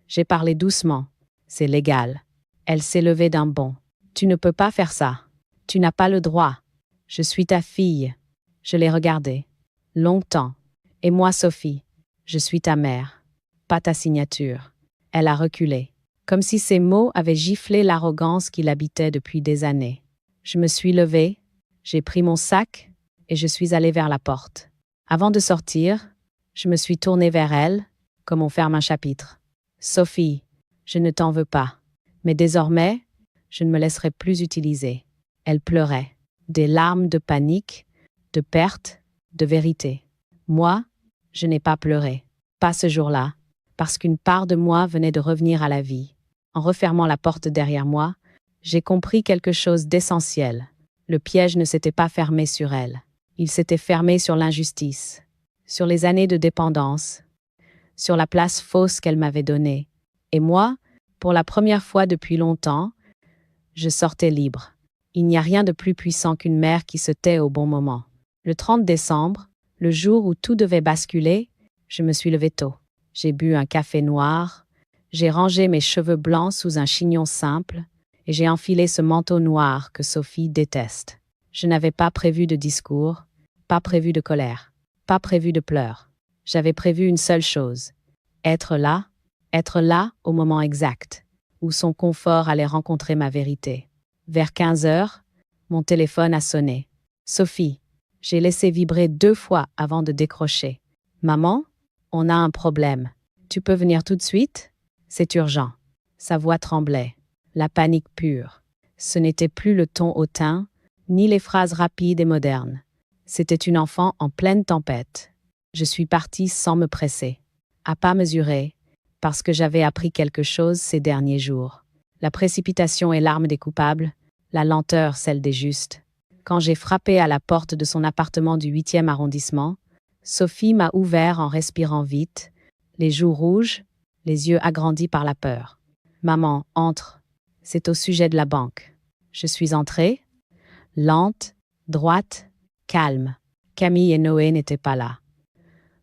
J'ai parlé doucement. C'est légal. Elle s'est levée d'un bond. Tu ne peux pas faire ça. Tu n'as pas le droit. Je suis ta fille. Je l'ai regardée. Longtemps. Et moi, Sophie, je suis ta mère. Pas ta signature. Elle a reculé. Comme si ces mots avaient giflé l'arrogance qui l'habitait depuis des années. Je me suis levée, j'ai pris mon sac et je suis allée vers la porte. Avant de sortir, je me suis tournée vers elle, comme on ferme un chapitre. Sophie, je ne t'en veux pas. Mais désormais, je ne me laisserai plus utiliser. Elle pleurait. Des larmes de panique, de perte, de vérité. Moi, je n'ai pas pleuré. Pas ce jour-là, parce qu'une part de moi venait de revenir à la vie. En refermant la porte derrière moi, j'ai compris quelque chose d'essentiel. Le piège ne s'était pas fermé sur elle. Il s'était fermé sur l'injustice, sur les années de dépendance, sur la place fausse qu'elle m'avait donnée. Et moi, pour la première fois depuis longtemps, je sortais libre. Il n'y a rien de plus puissant qu'une mère qui se tait au bon moment. Le 30 décembre, le jour où tout devait basculer, je me suis levée tôt. J'ai bu un café noir, j'ai rangé mes cheveux blancs sous un chignon simple et j'ai enfilé ce manteau noir que Sophie déteste. Je n'avais pas prévu de discours, pas prévu de colère, pas prévu de pleurs. J'avais prévu une seule chose, être là au moment exact, où son confort allait rencontrer ma vérité. Vers 15 heures, mon téléphone a sonné. Sophie, j'ai laissé vibrer 2 fois avant de décrocher. Maman, on a un problème. Tu peux venir tout de suite? C'est urgent. Sa voix tremblait. La panique pure. Ce n'était plus le ton hautain, ni les phrases rapides et modernes. C'était une enfant en pleine tempête. Je suis partie sans me presser. À pas mesurer, parce que j'avais appris quelque chose ces derniers jours. La précipitation est l'arme des coupables, la lenteur celle des justes. Quand j'ai frappé à la porte de son appartement du 8e arrondissement, Sophie m'a ouvert en respirant vite, les joues rouges, les yeux agrandis par la peur. « Maman, entre. C'est au sujet de la banque. » Je suis entrée, lente, droite, calme. Camille et Noé n'étaient pas là.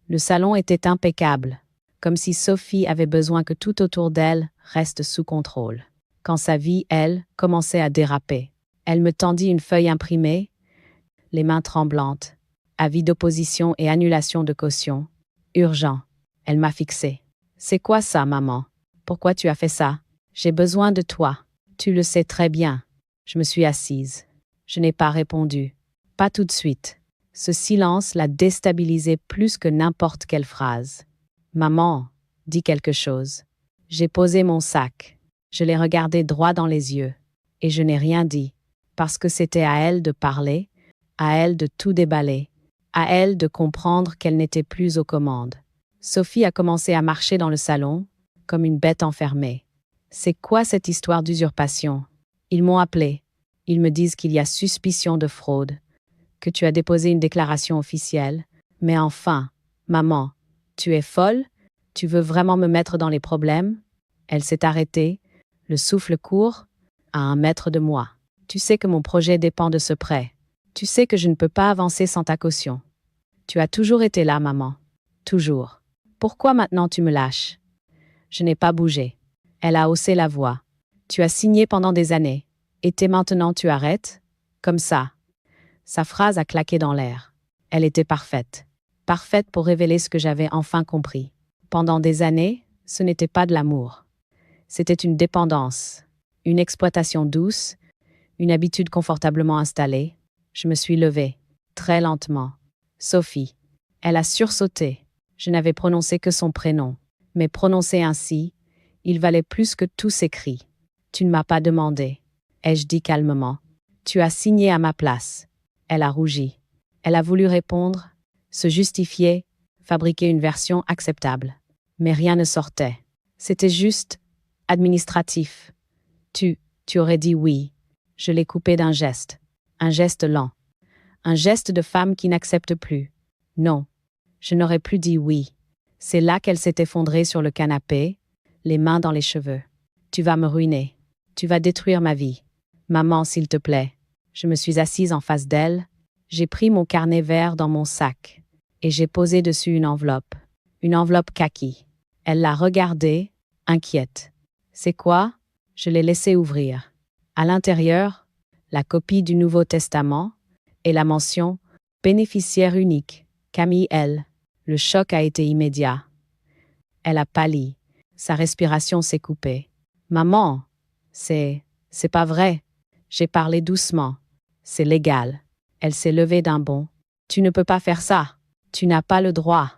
Le salon était impeccable, comme si Sophie avait besoin que tout autour d'elle reste sous contrôle. Quand sa vie, elle, commençait à déraper, elle me tendit une feuille imprimée, les mains tremblantes. Avis d'opposition et annulation de caution. Urgent. Elle m'a fixée. « C'est quoi ça, maman? Pourquoi tu as fait ça? J'ai besoin de toi. Tu le sais très bien. » Je me suis assise. Je n'ai pas répondu. Pas tout de suite. Ce silence l'a déstabilisée plus que n'importe quelle phrase. « Maman, dis quelque chose. » J'ai posé mon sac. Je l'ai regardée droit dans les yeux. Et je n'ai rien dit. Parce que c'était à elle de parler, à elle de tout déballer, à elle de comprendre qu'elle n'était plus aux commandes. Sophie a commencé à marcher dans le salon, comme une bête enfermée. C'est quoi cette histoire d'usurpation? Ils m'ont appelé. Ils me disent qu'il y a suspicion de fraude, que tu as déposé une déclaration officielle. Mais enfin, maman, tu es folle? Tu veux vraiment me mettre dans les problèmes? Elle s'est arrêtée, le souffle court, à 1 mètre de moi. Tu sais que mon projet dépend de ce prêt. Tu sais que je ne peux pas avancer sans ta caution. Tu as toujours été là, maman. Toujours. Pourquoi maintenant tu me lâches? Je n'ai pas bougé. Elle a haussé la voix. Tu as signé pendant des années. Et maintenant tu arrêtes? Comme ça. Sa phrase a claqué dans l'air. Elle était parfaite. Parfaite pour révéler ce que j'avais enfin compris. Pendant des années, ce n'était pas de l'amour. C'était une dépendance, une exploitation douce, une habitude confortablement installée. Je me suis levée, très lentement. Sophie. Elle a sursauté. Je n'avais prononcé que son prénom. Mais prononcé ainsi, il valait plus que tous ses cris. Tu ne m'as pas demandé, ai-je dit calmement. Tu as signé à ma place. Elle a rougi. Elle a voulu répondre, se justifier, fabriquer une version acceptable. Mais rien ne sortait. C'était juste administratif. Tu aurais dit oui. Je l'ai coupé d'un geste. Un geste lent. Un geste de femme qui n'accepte plus. Non. Je n'aurais plus dit oui. C'est là qu'elle s'est effondrée sur le canapé, les mains dans les cheveux. Tu vas me ruiner. Tu vas détruire ma vie. Maman, s'il te plaît. Je me suis assise en face d'elle. J'ai pris mon carnet vert dans mon sac. Et j'ai posé dessus une enveloppe. Une enveloppe kaki. Elle l'a regardée, inquiète. C'est quoi? Je l'ai laissé ouvrir. À l'intérieur, la copie du Nouveau Testament et la mention « bénéficiaire unique », Camille L. Le choc a été immédiat. Elle a pâli. Sa respiration s'est coupée. « Maman, c'est pas vrai. » J'ai parlé doucement. « C'est légal. » Elle s'est levée d'un bond. « Tu ne peux pas faire ça. Tu n'as pas le droit.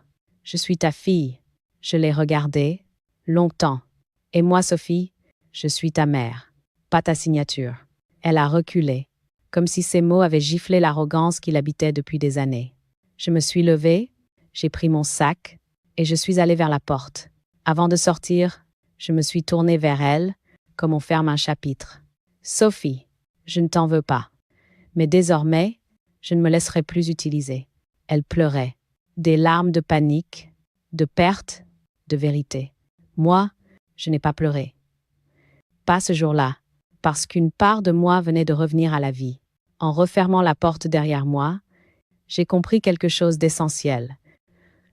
Je suis ta fille. » Je l'ai regardée, longtemps. « Et moi, Sophie, je suis ta mère. Pas ta signature. » Elle a reculé, comme si ces mots avaient giflé l'arrogance qui l'habitait depuis des années. Je me suis levée, j'ai pris mon sac, et je suis allée vers la porte. Avant de sortir, je me suis tournée vers elle, comme on ferme un chapitre. « Sophie, je ne t'en veux pas. Mais désormais, je ne me laisserai plus utiliser. » Elle pleurait. Des larmes de panique, de perte, de vérité. Moi, je n'ai pas pleuré. Pas ce jour-là, parce qu'une part de moi venait de revenir à la vie. En refermant la porte derrière moi, j'ai compris quelque chose d'essentiel.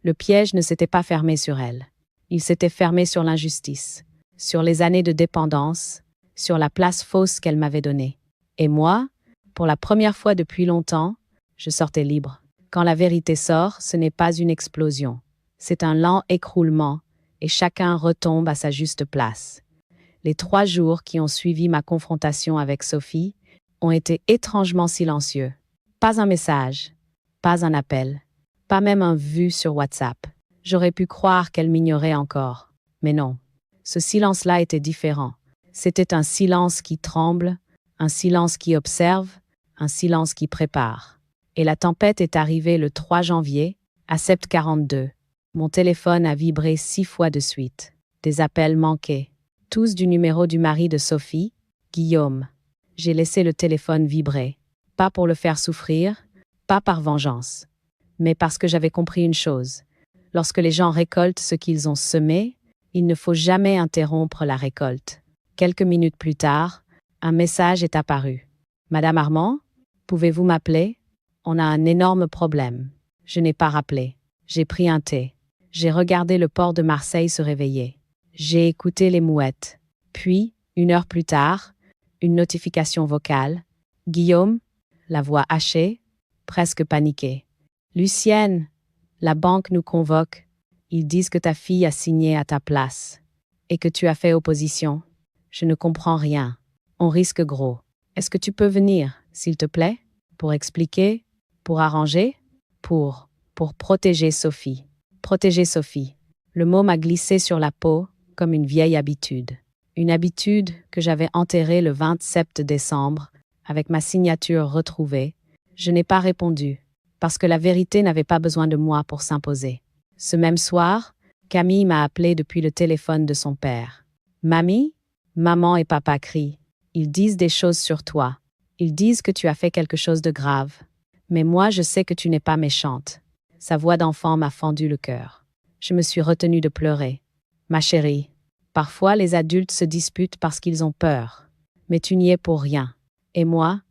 Le piège ne s'était pas fermé sur elle. Il s'était fermé sur l'injustice, sur les années de dépendance, sur la place fausse qu'elle m'avait donnée. Et moi, pour la première fois depuis longtemps, je sortais libre. Quand la vérité sort, ce n'est pas une explosion. C'est un lent écroulement, et chacun retombe à sa juste place. Les 3 jours qui ont suivi ma confrontation avec Sophie ont été étrangement silencieux. Pas un message, pas un appel, pas même un vu sur WhatsApp. J'aurais pu croire qu'elle m'ignorait encore. Mais non, ce silence-là était différent. C'était un silence qui tremble, un silence qui observe, un silence qui prépare. Et la tempête est arrivée le 3 janvier, à 7h42. Mon téléphone a vibré 6 fois de suite. Des appels manqués. Tous du numéro du mari de Sophie, Guillaume. J'ai laissé le téléphone vibrer. Pas pour le faire souffrir, pas par vengeance. Mais parce que j'avais compris une chose. Lorsque les gens récoltent ce qu'ils ont semé, il ne faut jamais interrompre la récolte. Quelques minutes plus tard, un message est apparu. « Madame Armand, pouvez-vous m'appeler? On a un énorme problème. » Je n'ai pas rappelé. J'ai pris un thé. J'ai regardé le port de Marseille se réveiller. J'ai écouté les mouettes. Puis, 1 heure plus tard, une notification vocale. « Guillaume ?» La voix hachée, presque paniquée. « Lucienne, la banque nous convoque. Ils disent que ta fille a signé à ta place. Et que tu as fait opposition. Je ne comprends rien. On risque gros. Est-ce que tu peux venir, s'il te plaît? Pour expliquer? Pour arranger? Pour protéger Sophie. » Protéger Sophie. Le mot m'a glissé sur la peau, comme une vieille habitude. une habitude que j'avais enterrée le 27 décembre, avec ma signature retrouvée. Je n'ai pas répondu, parce que la vérité n'avait pas besoin de moi pour s'imposer. Ce même soir, Camille m'a appelé depuis le téléphone de son père. Mamie, maman et papa crient. Ils disent des choses sur toi. Ils disent que tu as fait quelque chose de grave. Mais moi, je sais que tu n'es pas méchante. Sa voix d'enfant m'a fendu le cœur. Je me suis retenue de pleurer. Ma chérie, parfois les adultes se disputent parce qu'ils ont peur. Mais tu n'y es pour rien. Et moi,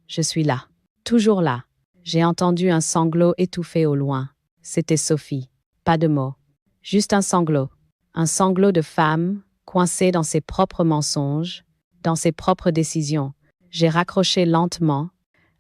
je suis là. Toujours là. J'ai entendu un sanglot étouffé au loin. C'était Sophie. Pas de mots. Juste un sanglot. Un sanglot de femme, coincée dans ses propres mensonges, dans ses propres décisions. J'ai raccroché lentement,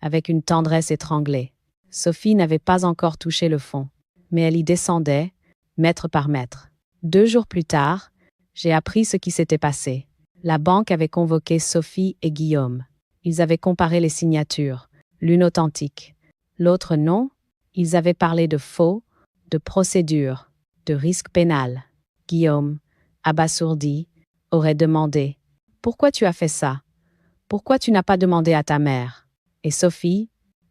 avec une tendresse étranglée. Sophie n'avait pas encore touché le fond, mais elle y descendait, mètre par mètre. 2 jours plus tard, j'ai appris ce qui s'était passé. La banque avait convoqué Sophie et Guillaume. Ils avaient comparé les signatures, l'une authentique, l'autre non. Ils avaient parlé de faux, de procédure, de risque pénal. Guillaume, abasourdi, aurait demandé « Pourquoi tu as fait ça? Pourquoi tu n'as pas demandé à ta mère ?» Et Sophie,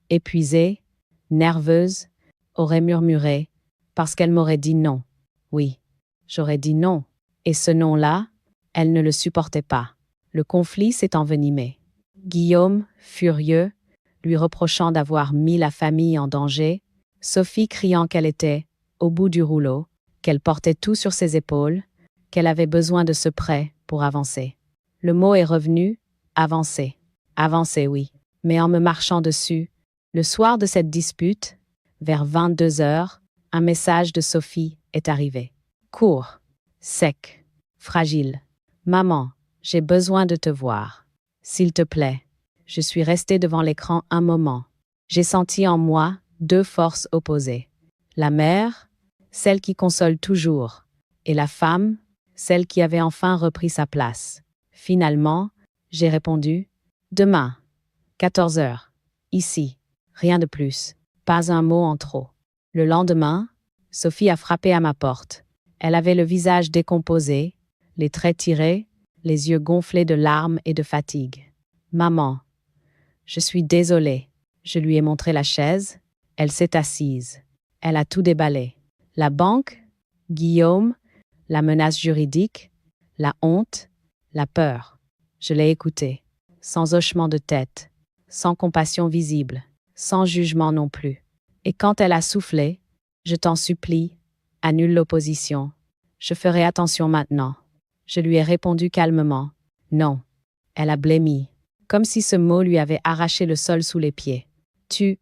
épuisée, nerveuse, aurait murmuré « Parce qu'elle m'aurait dit non. » Oui, j'aurais dit non. Et ce non-là, elle ne le supportait pas. Le conflit s'est envenimé. Guillaume, furieux, lui reprochant d'avoir mis la famille en danger, Sophie criant qu'elle était au bout du rouleau, qu'elle portait tout sur ses épaules, qu'elle avait besoin de ce prêt pour avancer. Le mot est revenu, avancer. Avancer, oui. Mais en me marchant dessus, le soir de cette dispute, vers 22 heures, un message de Sophie est arrivé. Court, sec, fragile. Maman, j'ai besoin de te voir. S'il te plaît. Je suis restée devant l'écran un moment. J'ai senti en moi 2 forces opposées. La mère, celle qui console toujours, et la femme, celle qui avait enfin repris sa place. Finalement, j'ai répondu « Demain, 14 heures, ici, rien de plus, pas un mot en trop. » Le lendemain, Sophie a frappé à ma porte. Elle avait le visage décomposé, les traits tirés, les yeux gonflés de larmes et de fatigue. « Maman, je suis désolée. » Je lui ai montré la chaise. Elle s'est assise. Elle a tout déballé. La banque, Guillaume, la menace juridique, la honte, la peur. Je l'ai écoutée, sans hochement de tête, sans compassion visible, sans jugement non plus. Et quand elle a soufflé, « Je t'en supplie, annule l'opposition. Je ferai attention maintenant. » Je lui ai répondu calmement, « Non. » Elle a blêmi, comme si ce mot lui avait arraché le sol sous les pieds. « Tu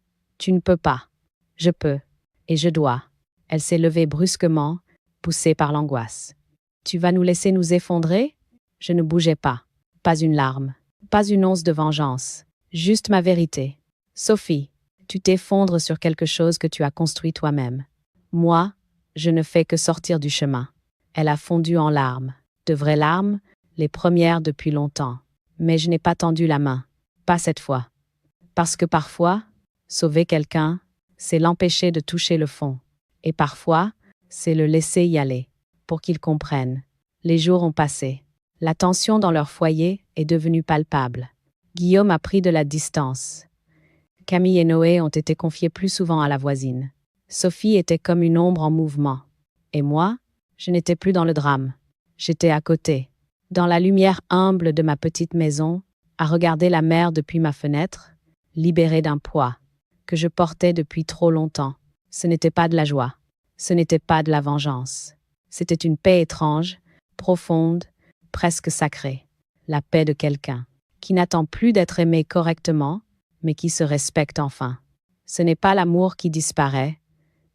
ne peux pas. » « Je peux. Et je dois. » Elle s'est levée brusquement, poussée par l'angoisse. « Tu vas nous laisser nous effondrer ?» Je ne bougeais pas. Pas une larme. Pas une once de vengeance. Juste ma vérité. « Sophie, tu t'effondres sur quelque chose que tu as construit toi-même. Moi, je ne fais que sortir du chemin. » Elle a fondu en larmes. De vraies larmes, les premières depuis longtemps. Mais je n'ai pas tendu la main. Pas cette fois. Parce que parfois, sauver quelqu'un, c'est l'empêcher de toucher le fond. Et parfois, c'est le laisser y aller, pour qu'il comprenne. Les jours ont passé. La tension dans leur foyer est devenue palpable. Guillaume a pris de la distance. Camille et Noé ont été confiés plus souvent à la voisine. Sophie était comme une ombre en mouvement. Et moi, je n'étais plus dans le drame. J'étais à côté, dans la lumière humble de ma petite maison, à regarder la mer depuis ma fenêtre, libérée d'un poids que je portais depuis trop longtemps. Ce n'était pas de la joie. Ce n'était pas de la vengeance. C'était une paix étrange, profonde, presque sacrée. La paix de quelqu'un qui n'attend plus d'être aimé correctement, mais qui se respecte enfin. Ce n'est pas l'amour qui disparaît,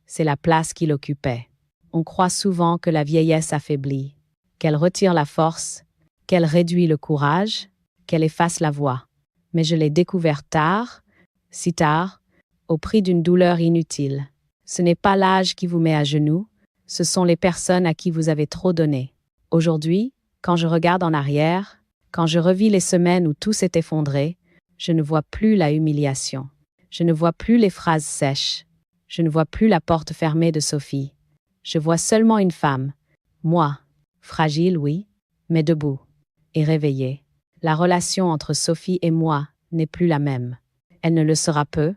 c'est la place qu'il occupait. On croit souvent que la vieillesse affaiblit, qu'elle retire la force, qu'elle réduit le courage, qu'elle efface la voix. Mais je l'ai découvert tard, si tard, au prix d'une douleur inutile. Ce n'est pas l'âge qui vous met à genoux, ce sont les personnes à qui vous avez trop donné. Aujourd'hui, quand je regarde en arrière, quand je revis les semaines où tout s'est effondré, je ne vois plus la humiliation. Je ne vois plus les phrases sèches. Je ne vois plus la porte fermée de Sophie. Je vois seulement une femme. Moi, fragile, oui, mais debout. et réveillée. La relation entre Sophie et moi n'est plus la même. Elle ne le sera peu,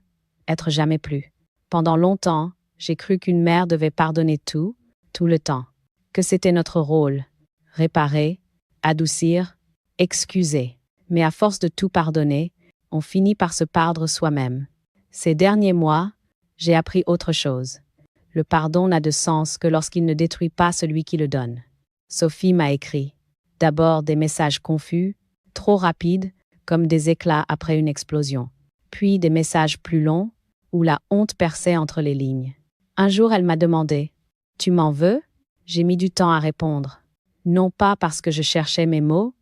être jamais plus. Pendant longtemps, j'ai cru qu'une mère devait pardonner tout le temps. Que c'était notre rôle. Réparer, adoucir, excuser. Mais à force de tout pardonner, on finit par se perdre soi-même. Ces derniers mois, j'ai appris autre chose. Le pardon n'a de sens que lorsqu'il ne détruit pas celui qui le donne. Sophie m'a écrit. D'abord des messages confus, trop rapides, comme des éclats après une explosion. Puis des messages plus longs, où la honte perçait entre les lignes. Un jour, elle m'a demandé « Tu m'en veux ?» J'ai mis du temps à répondre. Non pas parce que je cherchais mes mots,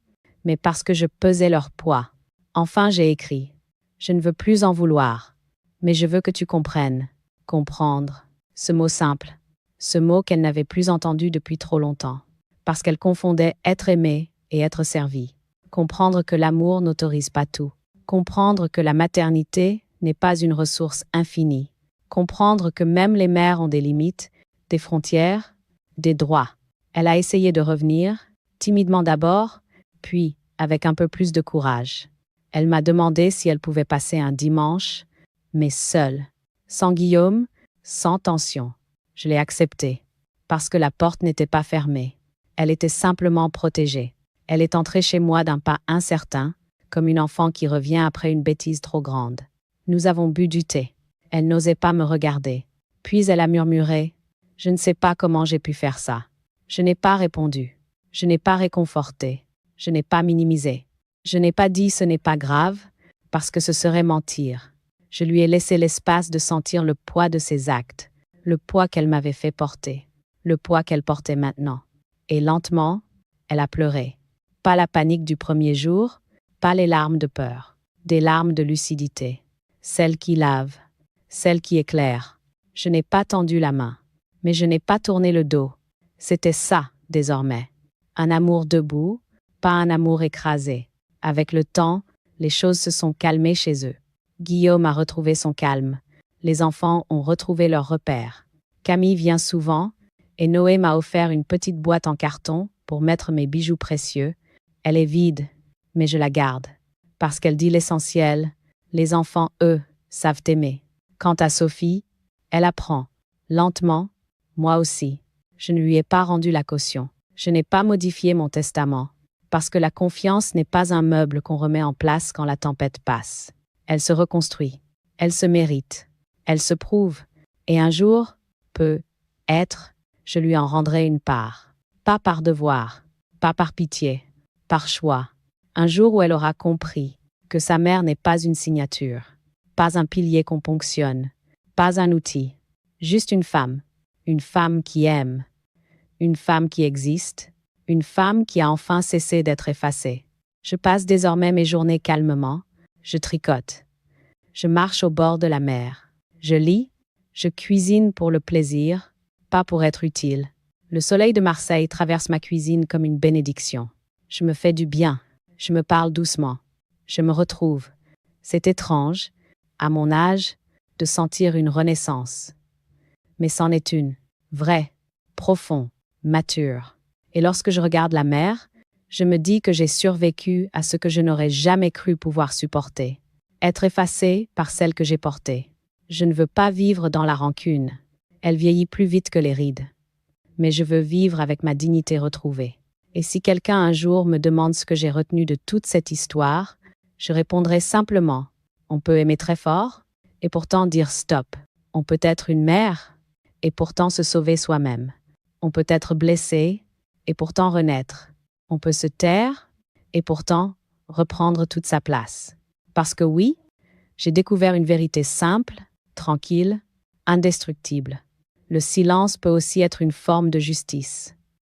mais parce que je pesais leur poids. Enfin, j'ai écrit « Je ne veux plus en vouloir, mais je veux que tu comprennes. » Comprendre. Ce mot simple. Ce mot qu'elle n'avait plus entendu depuis trop longtemps. Parce qu'elle confondait être aimée et être servie. Comprendre que l'amour n'autorise pas tout. Comprendre que la maternité n'est pas une ressource infinie. Comprendre que même les mères ont des limites, des frontières, des droits. Elle a essayé de revenir, timidement d'abord, puis avec un peu plus de courage. Elle m'a demandé si elle pouvait passer un dimanche, mais seule, sans Guillaume, sans tension. Je l'ai accepté, parce que la porte n'était pas fermée. Elle était simplement protégée. Elle est entrée chez moi d'un pas incertain, comme une enfant qui revient après une bêtise trop grande. Nous avons bu du thé. Elle n'osait pas me regarder. Puis elle a murmuré « Je ne sais pas comment j'ai pu faire ça. » Je n'ai pas répondu. Je n'ai pas réconforté. Je n'ai pas minimisé. Je n'ai pas dit « ce n'est pas grave » parce que ce serait mentir. Je lui ai laissé l'espace de sentir le poids de ses actes, le poids qu'elle m'avait fait porter, le poids qu'elle portait maintenant. Et lentement, elle a pleuré. Pas la panique du premier jour, pas les larmes de peur, des larmes de lucidité. Celles qui lavent, celles qui éclairent. Je n'ai pas tendu la main, mais je n'ai pas tourné le dos. C'était ça, désormais. Un amour debout, pas un amour écrasé. Avec le temps, les choses se sont calmées chez eux. Guillaume a retrouvé son calme. Les enfants ont retrouvé leurs repères. Camille vient souvent, et Noé m'a offert une petite boîte en carton pour mettre mes bijoux précieux. Elle est vide, mais je la garde. Parce qu'elle dit l'essentiel, les enfants, eux, savent aimer. Quant à Sophie, elle apprend. Lentement, moi aussi. Je ne lui ai pas rendu la caution. Je n'ai pas modifié mon testament. Parce que la confiance n'est pas un meuble qu'on remet en place quand la tempête passe. Elle se reconstruit. Elle se mérite. Elle se prouve. Et un jour, peut-être, je lui en rendrai une part. Pas par devoir, pas par pitié, par choix. Un jour où elle aura compris que sa mère n'est pas une signature, pas un pilier qu'on ponctionne, pas un outil, juste une femme qui aime, une femme qui existe, une femme qui a enfin cessé d'être effacée. Je passe désormais mes journées calmement, je tricote, je marche au bord de la mer, je lis, je cuisine pour le plaisir, pas pour être utile. Le soleil de Marseille traverse ma cuisine comme une bénédiction. Je me fais du bien, je me parle doucement, je me retrouve. C'est étrange, à mon âge, de sentir une renaissance. Mais c'en est une, vraie, profonde, mature. Et lorsque je regarde la mer, je me dis que j'ai survécu à ce que je n'aurais jamais cru pouvoir supporter. Être effacée par celle que j'ai portée. Je ne veux pas vivre dans la rancune. Elle vieillit plus vite que les rides. Mais je veux vivre avec ma dignité retrouvée. Et si quelqu'un un jour me demande ce que j'ai retenu de toute cette histoire, je répondrai simplement « On peut aimer très fort et pourtant dire stop. On peut être une mère et pourtant se sauver soi-même. On peut être blessé et pourtant renaître. On peut se taire et pourtant reprendre toute sa place. Parce que oui, j'ai découvert une vérité simple, tranquille, indestructible. Le silence peut aussi être une forme de justice.